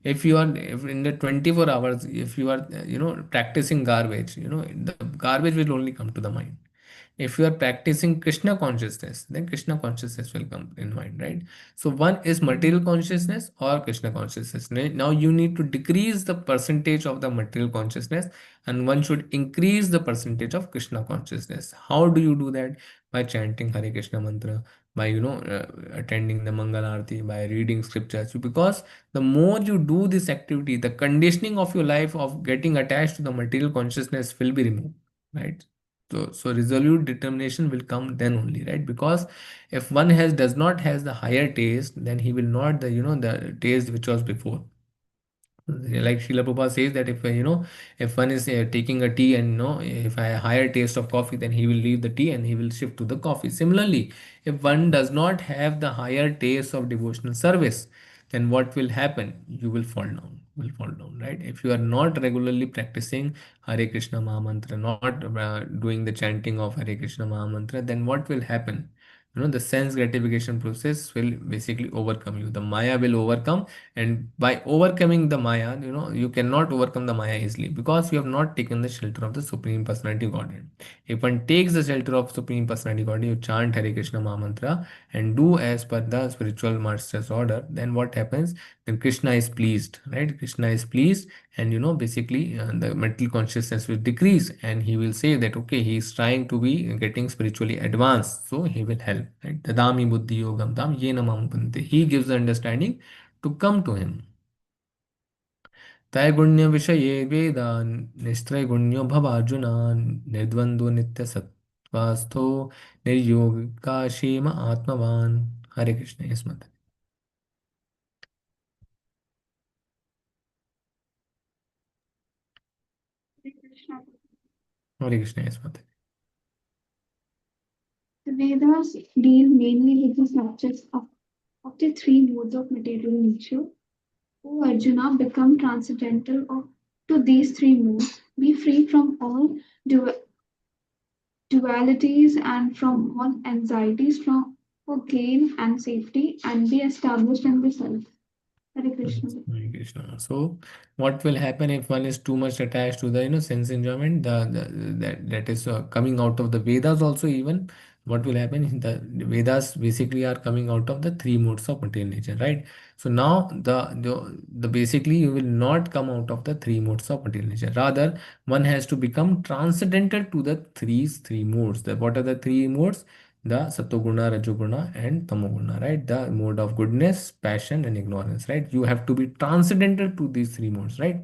if you are, if in the 24 hours if you are practicing garbage, the garbage will only come to the mind. If you are practicing Krishna consciousness, then Krishna consciousness will come in mind, right? So one is material consciousness or Krishna consciousness. Now you need to decrease the percentage of the material consciousness, and one should increase the percentage of Krishna consciousness. How do you do that? By chanting Hare Krishna mantra, by attending the Mangal Aarti, by reading scriptures. Because the more you do this activity, the conditioning of your life of getting attached to the material consciousness will be removed, right? So resolute determination will come then only, right? Because if one has does not has the higher taste, then he will not the taste which was before. Like Srila Prabhupada says that if one is taking a tea and if I higher taste of coffee, then he will leave the tea and he will shift to the coffee. Similarly, if one does not have the higher taste of devotional service, then what will happen? You will fall down. Will fall down, right? If you are not regularly practicing Hare Krishna Maha Mantra, not doing the chanting of Hare Krishna Maha Mantra, then what will happen? The sense gratification process will basically overcome you. The Maya will overcome, and by overcoming the Maya, you cannot overcome the Maya easily because you have not taken the shelter of the Supreme Personality Godhead. If one takes the shelter of Supreme Personality Godhead, you chant Hare Krishna Maha Mantra and do as per the spiritual master's order, then what happens? Then Krishna is pleased, right? Krishna is pleased, and basically the mental consciousness will decrease, and he will say that okay, he is trying to be getting spiritually advanced, so he will help, right? Dadami buddhi yogam tam yena mam upante. He gives the understanding to come to him. त्रैगुण्य विषये वेदान् निस्त्रैगुण्यो भवार्जुन निर्द्वन्द्वो नित्यसत्त्वस्थो निर्योगकाशीम आत्मवान्. हरे Krishna. Yes, Mother. Hare Krishna. Hare Krishna. Yes, Mother. The Vedas deal mainly with the subjects of the three modes of material nature. O Arjuna, become transcendental to these three modes. Be free from all dualities and from all anxieties for gain and safety, and be established in the self. Hare Krishna. Hare Krishna. So, what will happen if one is too much attached to the sense enjoyment? That is coming out of the Vedas also. Even what will happen? The Vedas basically are coming out of the three modes of material nature, right? So now the basically you will not come out of the three modes of material nature. Rather, one has to become transcendental to the three modes. What are the three modes? The satoguna, rajoguna, and tamoguna, right? The mode of goodness, passion, and ignorance, right? You have to be transcendental to these three modes, right?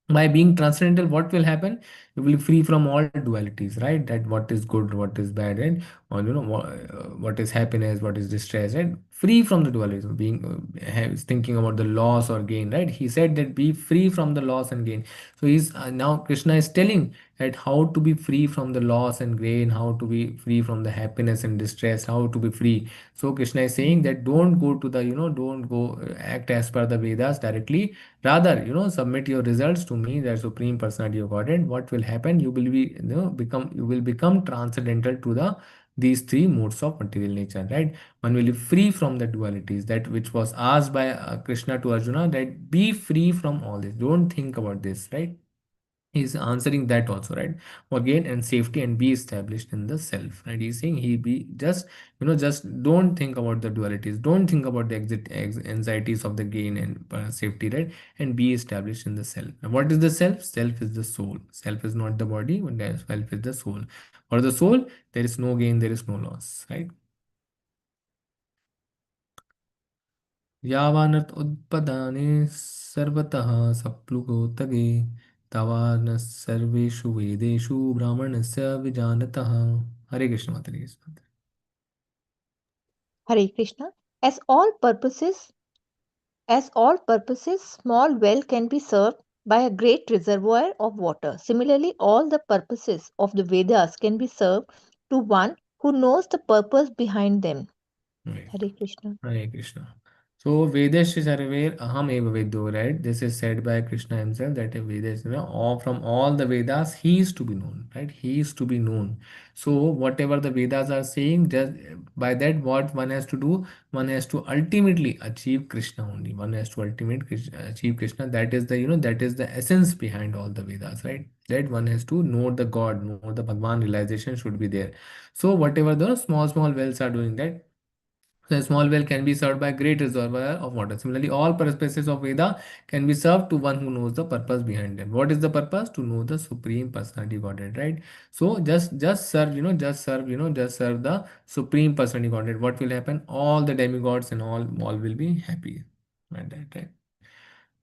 By being transcendental, what will happen? You will be free from all dualities, right? That what is good, what is bad, and or what is happiness, what is distress, right? Free from the dualism, being thinking about the loss or gain, right? He said that be free from the loss and gain. So he's now Krishna is telling that how to be free from the loss and gain, how to be free from the happiness and distress, how to be free. So Krishna is saying that don't go to the don't go act as per the Vedas directly. Rather, submit your results to me, the Supreme Personality of Godhead. What will happen? You will become transcendental to the these three modes of material nature, right? One will be free from the dualities, that which was asked by Krishna to Arjuna, that be free from all this. Don't think about this, right? He's answering that also, right? For gain and safety and be established in the self, right? He's saying he be just just don't think about the dualities, don't think about the anxieties of the gain and safety, right? And be established in the self. And what is the self? Self is the soul. Self is not the body, but the self is the soul. For the soul, there is no gain, there is no loss, right? यावानर्थ उद्पदाने सर्वतः सप्लुगोतगे तावान सर्वेषु वेदेषु ब्राह्मणस्य विजानतः. हरे कृष्ण माता जी. Hare Krishna. As all purposes, as all purposes, small well can be served by a great reservoir of water. Similarly, all the purposes of the Vedas can be served to one who knows the purpose behind them. Right. Hare Krishna. Hare Krishna. So Vedasya Sarver Aham Eva Vedo, right? This is said by Krishna himself that a Vedas, all from all the Vedas, he is to be known, right? He is to be known. So whatever the Vedas are saying, just by that, what one has to do, one has to ultimately achieve Krishna only. One has to achieve Krishna. That is the, that is the essence behind all the Vedas, right? That one has to know the God, know the Bhagwan realization should be there. So whatever the small wells are doing that, the small well can be served by great reservoir of water. Similarly, all purposes of Veda can be served to one who knows the purpose behind them. What is the purpose? To know the Supreme Personality Godhead, right? So just serve, just serve the Supreme Personality Godhead. What will happen? All the demigods and all will be happy. Right.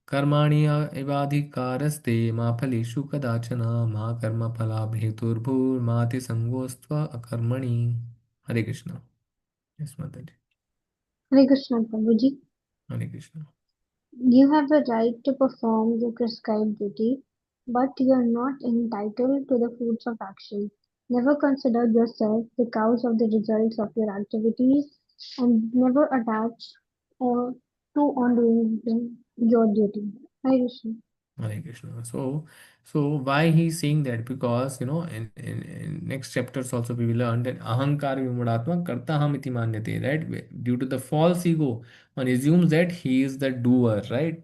कर्माणि एवाधिकारस्ते मा फलेषु कदाचन मा कर्म फलाभेतुर्भूर्माति संगोऽस्त्व अकर्मणि. Hare Krishna. Yes, Mataji. Hare Krishna, Prabhuji. Hare Krishna. You have the right to perform the prescribed duty, but you are not entitled to the fruits of action. Never consider yourself the cause of the results of your activities and never attach to on doing your duty. Hare Krishna. Hare Krishna. So why he's saying that? Because in next chapters also we will learn that ahankar vimudatma karta ham iti manyate, right? Due to the false ego, one assumes that he is the doer, right?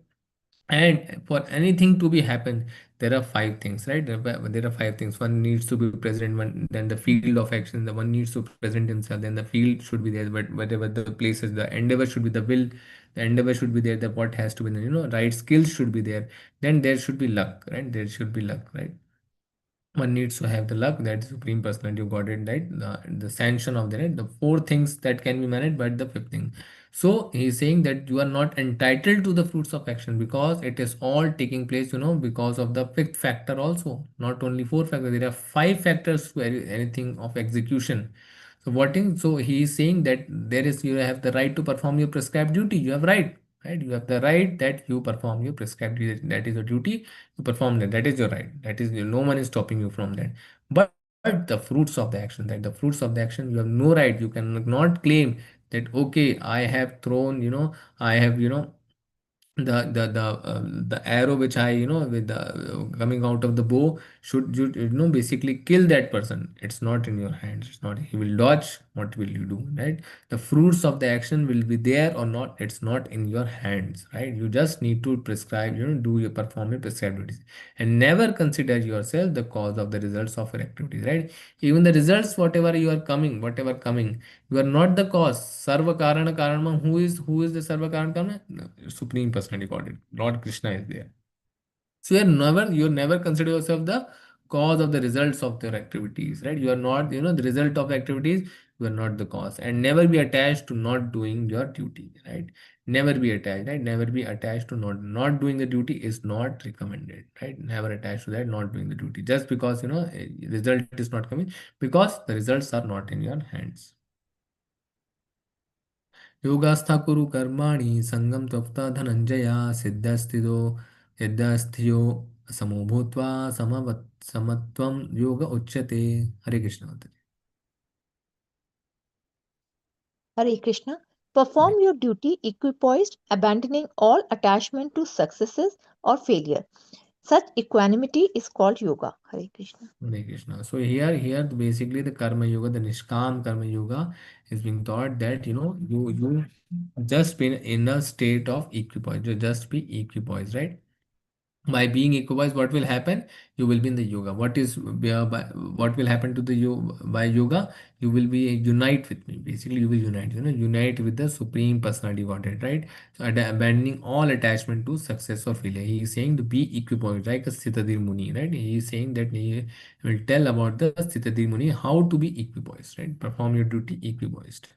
And for anything to be happen, there are five things, right? There are five things. One needs to be present, one then the field of action, the one needs to present himself, then the field should be there, but whatever the places, the endeavor should be the will, the endeavor should be there, the what has to be, right skills should be there, then there should be luck, right? There should be luck, right? One needs to have the luck, that supreme personality of godhead, right? The sanction of the, right? The four things that can be managed, but the fifth thing. So he's saying that you are not entitled to the fruits of action because it is all taking place, because of the fifth factor also. Not only four factors, there are five factors to anything of execution. So so he is saying that you have the right to perform your prescribed duty. You have right, right? You have the right that you perform your prescribed duty. That is your duty. You perform that. That is your right. That is, no one is stopping you from that. But the fruits of the action, that the fruits of the action, you have no right. You cannot claim that okay, I have thrown, I have, the arrow which I, with the coming out of the bow should basically kill that person. It's not in your hands. It's not. He will dodge. What will you do, right? The fruits of the action will be there or not. It's not in your hands, right? You just need to prescribe, do your perform your prescribed duties, and never consider yourself the cause of the results of your activities, right? Even the results, whatever coming, you are not the cause. Sarva Karana Karanam. Who is the Sarva Karana Karana? No, Supreme Personality Godhead. Lord Krishna is there. So you never consider yourself the cause of the results of their activities, right? You are not, the result of activities, you are not the cause. And never be attached to not doing your duty, right? Never be attached, right? Never be attached to not doing the duty is not recommended, right? Never attached to that, not doing the duty. Just because a result is not coming, because the results are not in your hands. योगास्था कुरु कर्माणि संगम त्वक्ता धनंजया सिद्धस्थियो समो भूत्वा समत्वं योग उच्यते. हरे कृष्ण माता Hare Krishna. Perform ji. your duty equipoised, abandoning all attachment to successes or failure. Such equanimity is called yoga. Hare Krishna. Hare Krishna. So here basically the karma yoga, the nishkam karma yoga is being taught that you just be in a state of equipoise. You just be equipoise, right? By being equalized, what will happen? You will be in the yoga. What will happen to the by yoga? You will be unite with me. Basically, you will unite with the supreme personality godhead, right? So abandoning all attachment to success or failure. He is saying to be equipoised, like a Sitadir Muni, right? He is saying that he will tell about the Sitadir Muni how to be equipoised, right? Perform your duty equipoised.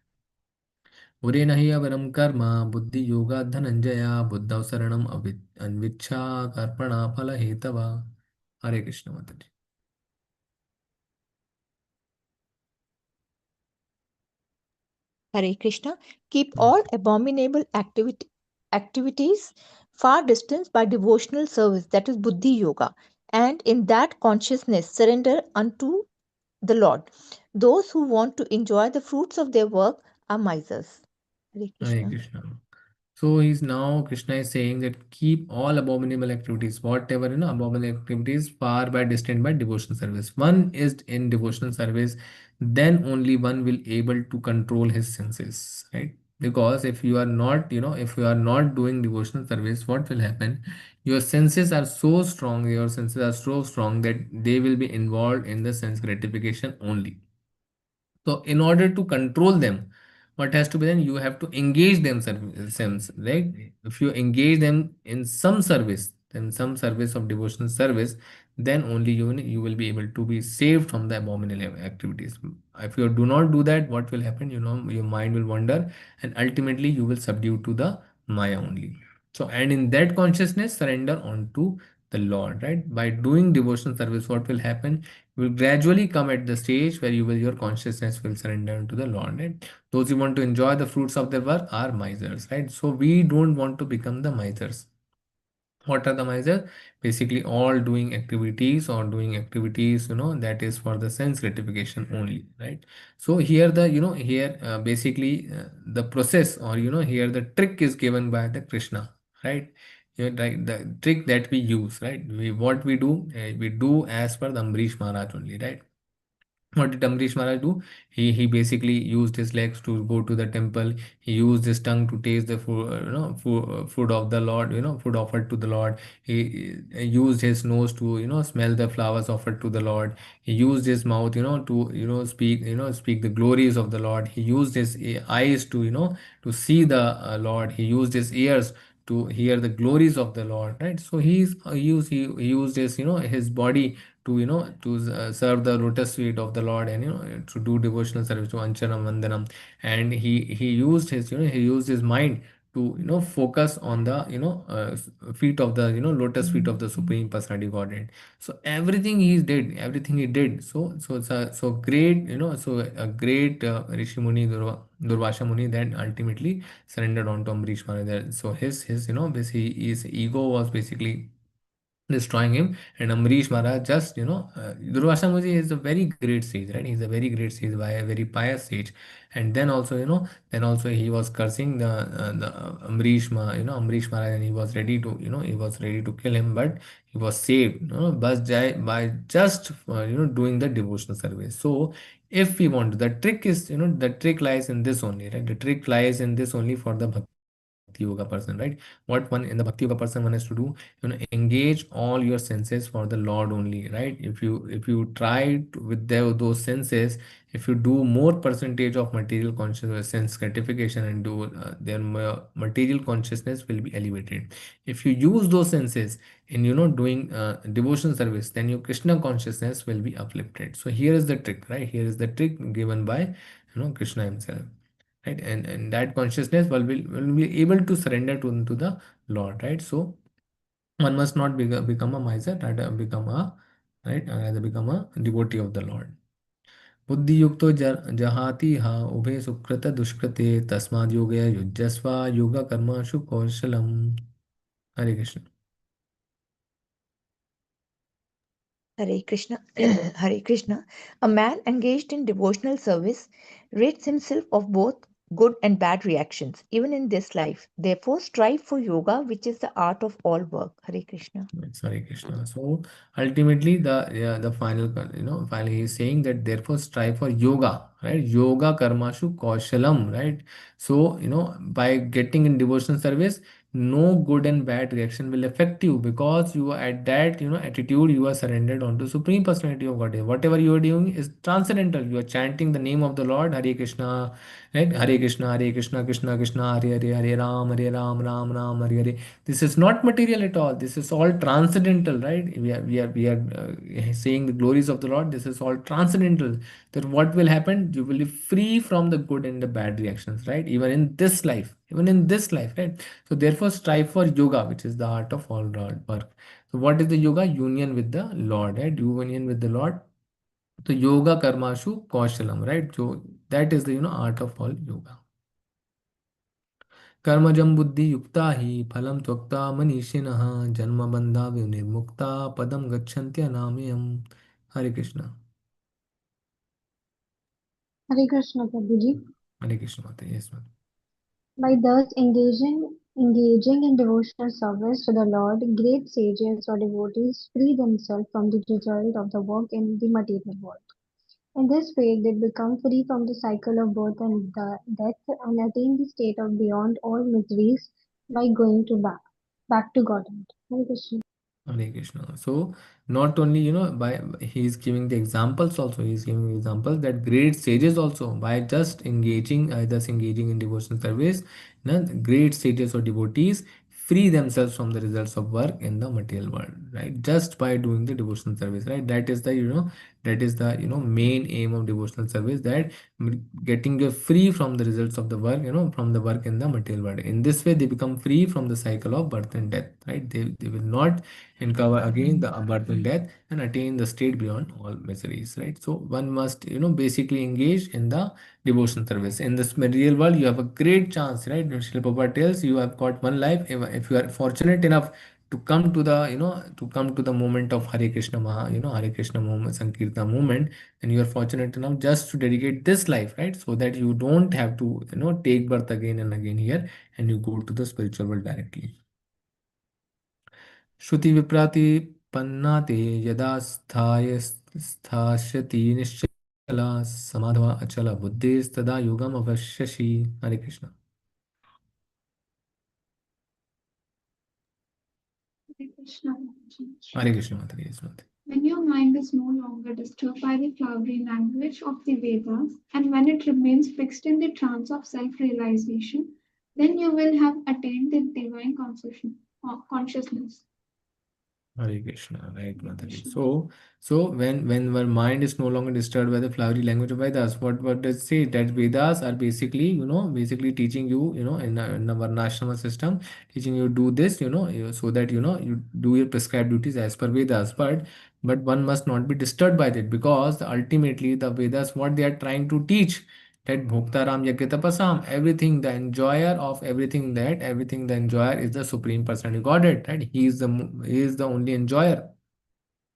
उरे नहि अवरम कर्म बुद्धि योगा धनंजया बुद्धौ शरणम अन्विच्छा कर्पणा फल हेतवा. हरे कृष्ण माता जी. Hare Krishna. Keep all abominable activities far distant by devotional service, that is Buddhi Yoga, and in that consciousness surrender unto the Lord. Those who want to enjoy the fruits of their work are misers. Hare Hare Krishna. Krishna. So he's now Krishna is saying that keep all abominable activities, whatever abominable activities, far by distant by devotional service. One is in devotional service, then only one will able to control his senses, right? Because if you are not, if you are not doing devotional service, what will happen? Your senses are so strong, your senses are so strong that they will be involved in the sense gratification only. So in order to control them, what has to be done? You have to engage them sense, right? If you engage them in some service, then some service of devotional service, then only you will be able to be saved from the abominable activities. If you do not do that, what will happen? Your mind will wander, and ultimately you will subdue to the Maya only. So, and in that consciousness, surrender onto the Lord, right? By doing devotional service, what will happen? You will gradually come at the stage where your consciousness will surrender to the Lord, right? Those who want to enjoy the fruits of their work are misers, right? So we don't want to become the misers. What are the misers? Basically all doing activities or doing activities, that is for the sense gratification only, right? So here here basically the process, or here the trick is given by the Krishna, right? Right, the trick that we use, right? What we do as per the Ambrish Maharaj only, right? What did Amrish Maharaj do? He basically used his legs to go to the temple. He used his tongue to taste the food, food of the Lord, food offered to the Lord. He used his nose to, smell the flowers offered to the Lord. He used his mouth, to, speak, speak the glories of the Lord. He used his eyes to, to see the Lord. He used his ears to hear the glories of the Lord, right? So he used his, his body to serve the lotus feet of the Lord, and to do devotional service to Anchanam Vandanam. And he used his he used his mind to focus on the feet of the lotus feet of the Supreme Personality Godhead. So everything he did, so great, so a great Rishi Muni, Durvasha Muni, that ultimately surrendered onto Amrish Maharaj. So his basically his ego was basically destroying him, and Amrish Maharaj just Durvasa Muni is a very great sage, right? He's a very great sage, by a very pious sage. And then also then also he was cursing the Amrish Maharaj, and he was ready to he was ready to kill him, but he was saved, but by just doing the devotional service. So if we want, the trick is, the trick lies in this only, right? The trick lies in this only for the Bhakti Yoga person, right? What one in the Bhakti Yoga person one has to do, engage all your senses for the Lord only, right? If you try with those senses, if you do more percentage of material consciousness, sense gratification, and do their material consciousness will be elevated. If you use those senses in doing devotion service, then your Krishna consciousness will be uplifted. So here is the trick, right? Here is the trick given by Krishna himself, right? And that consciousness will be able to surrender to the Lord, right? So one must not become a miser, rather become a, right, rather become a devotee of the Lord. बुद्धि युक्तो जहाति हा उभे सुकृत दुष्कृते तस्माद् योगे युज्यस्व योगा कर्मसु कौशलम. हरे Krishna. Hare Krishna. Hare Krishna. A man engaged in devotional service rids himself of both good and bad reactions, even in this life. Therefore, strive for yoga, which is the art of all work. Hare Krishna. It's Hare Krishna. So ultimately, the final, finally he's saying that therefore strive for yoga, right? Yoga karmashu kaushalam, right? So by getting in devotional service, no good and bad reaction will affect you, because you are at that attitude, you are surrendered onto Supreme Personality of Godhead. Whatever you are doing is transcendental. You are chanting the name of the Lord, Hare Krishna, right? Hare Krishna, Hare Krishna, Krishna Krishna, Hare Hare, Hare Ram, Ram Ram, Hare Hare. This is not material at all. This is all transcendental, right? We are saying the glories of the Lord. This is all transcendental. That what will happen? You will be free from the good and the bad reactions, right? Even in this life, right? So therefore, strive for yoga, which is the art of all work. So what is the yoga? Union with the Lord, right? Union with the Lord. So yoga karmashu kaushalam, right? So that is the art of all yoga. कर्मजं बुद्धियुक्ता हि फलं त्यक्ता मनीषिणः जन्मबन्धा विनिर्मुक्ता पदं गच्छन्त्यनामयम्. हरे Krishna. Hare Krishna, Prabhuji. हरे कृष्ण माता. Yes, ma'am. By thus engaging Engaging in devotional service to the Lord, great sages or devotees free themselves from the result of the work in the material world. In this way, they become free from the cycle of birth and death and attain the state of beyond all miseries by going to back to Godhead. Hare Krishna. Hare Krishna. So not only by he's giving the examples also, he's giving examples that great sages also by just engaging thus engaging in devotional service, great sages or devotees free themselves from the results of work in the material world, right? Just by doing the devotional service, right? That is the that is the main aim of devotional service, that getting you free from the results of the work, from the work in the material world. In this way, they become free from the cycle of birth and death, right? They will not and cover again the birth and death and attain the state beyond all miseries, right? So one must basically engage in the devotion service. In this material world, you have a great chance, right? Srila Prabhupada tells you have got one life. If you are fortunate enough to come to the to come to the moment of Hare Krishna Hare Krishna moment, Sankirtan moment, and you are fortunate enough just to dedicate this life, right? So that you don't have to take birth again and again here, and you go to the spiritual world directly. श्रुतिविप्रातिपन्ना ते यदा स्थाय स्थास्यति निश्चला समाधवा अचल बुद्धिस्तदा योगम अवश्यसि. हरे Krishna. Hare Krishna. हरे कृष्ण माता जी. When your mind is no longer disturbed by the flowery language of the Vedas, and when it remains fixed in the trance of self realization, then you will have attained the divine consciousness. Hare Krishna, right, Mataji. Krishna. So when our mind is no longer disturbed by the flowery language of Vedas, what does it say? That Vedas are basically, basically teaching you, in a Varnashrama system, teaching you do this, so that you do your prescribed duties as per Vedas. But one must not be disturbed by that, because ultimately the Vedas, what they are trying to teach, that Bhoktaram Yagyatapasam, everything, the enjoyer of everything, the enjoyer is the Supreme Personality Godhead, right? He is the only enjoyer.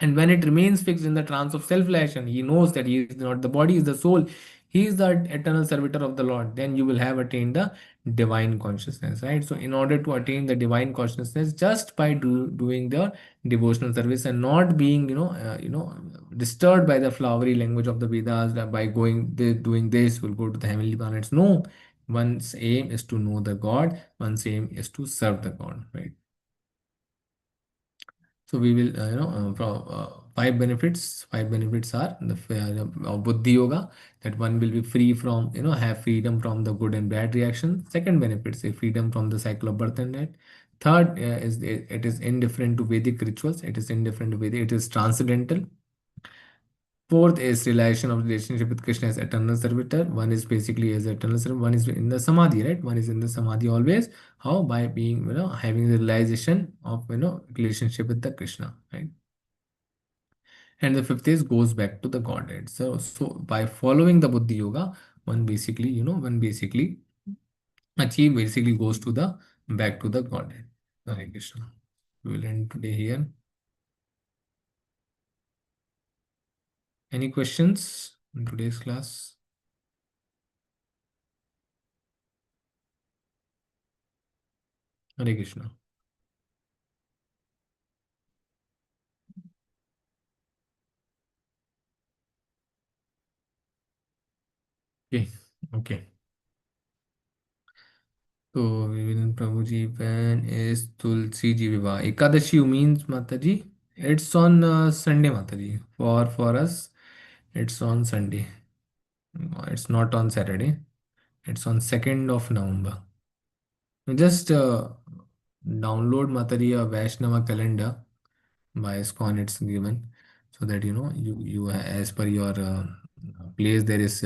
And when it remains fixed in the trance of self-realization, he knows that he is not the body, is the soul. He is the eternal servitor of the Lord. Then you will have attained the divine consciousness, right? So, in order to attain the divine consciousness, just by doing the devotional service and not being, disturbed by the flowery language of the Vedas, that by doing this, will go to the heavenly planets. No, one's aim is to know the God. One's aim is to serve the God, right? So we will, from five benefits. Five benefits are the Buddhi Yoga, that one will be free from, have freedom from the good and bad reaction. Second benefit is freedom from the cycle of birth and death. Third is it is indifferent to Vedic rituals. It is indifferent to Vedic. It is transcendental. Fourth is relationship with Krishna as eternal servitor. One is basically as eternal servitor. One is in the samadhi, right? One is in the samadhi always. How? By being, having the realization of, relationship with the Krishna, right? And the fifth is goes back to the Godhead. So by following the Buddhi Yoga, one basically basically goes to the back to the Godhead. Hare Krishna. We will end today here. Any questions in today's class? Hare Krishna. Okay. Okay. So, Vivian Prabhuji, when is Tulsi Ji Vivah? Ekadashi, you means Mataji? It's on Sunday, Mataji. For us, it's on Sunday. No, it's not on Saturday. It's on 2nd of November. Just download Mataji a Vaishnava calendar by ISKCON. It's given, so that you as per your place, there is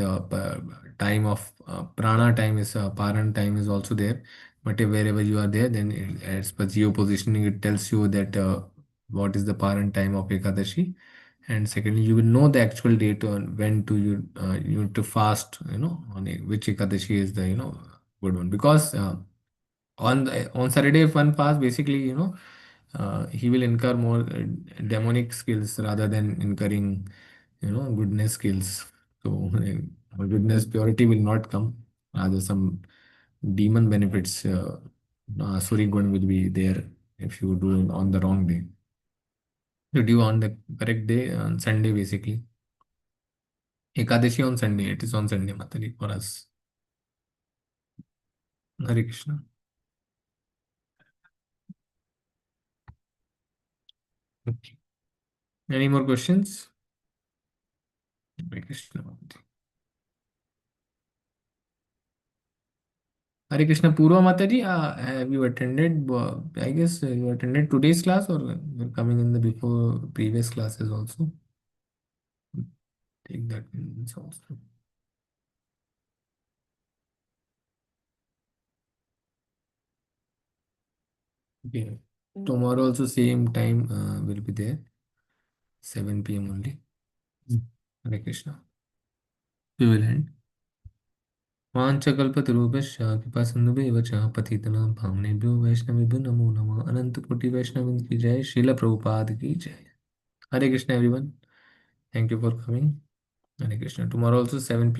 time of prana time is paran time is also there. But if wherever you are there, then as per geo positioning, it tells you that what is the paran time of Ekadashi. And secondly, you will know the actual date on when to you need to fast, on which Ekadashi is the good one. Because on Saturday, if one fast, basically, he will incur more demonic skills rather than incurring, goodness skills. So goodness, purity will not come. Rather, some demon benefits Surigund will be there if you do it on the wrong day. You do on the correct day on Sunday basically. Ekadashi on Sunday. It is on Sunday, Matali, for us. Hare Krishna. Okay. Any more questions? Hare Krishna. Hare Krishna Purva Mataji, have you attended? I guess you attended today's class or you're coming in the before previous classes also. Take that means also. Okay. Tomorrow also same time will be there, 7 p.m. only. Hare Krishna. We will end. वाञ्छकल्पतरुभ्यश्च कृपासिन्धुभ्येव च पतितनां पावनेभ्यो वैष्णवेभ्यो नमो नमः अनंत कोटि वैष्णव की जय श्रील प्रभुपाद की जय Hare Krishna everyone thank you for coming Hare Krishna tomorrow also 7 p.m.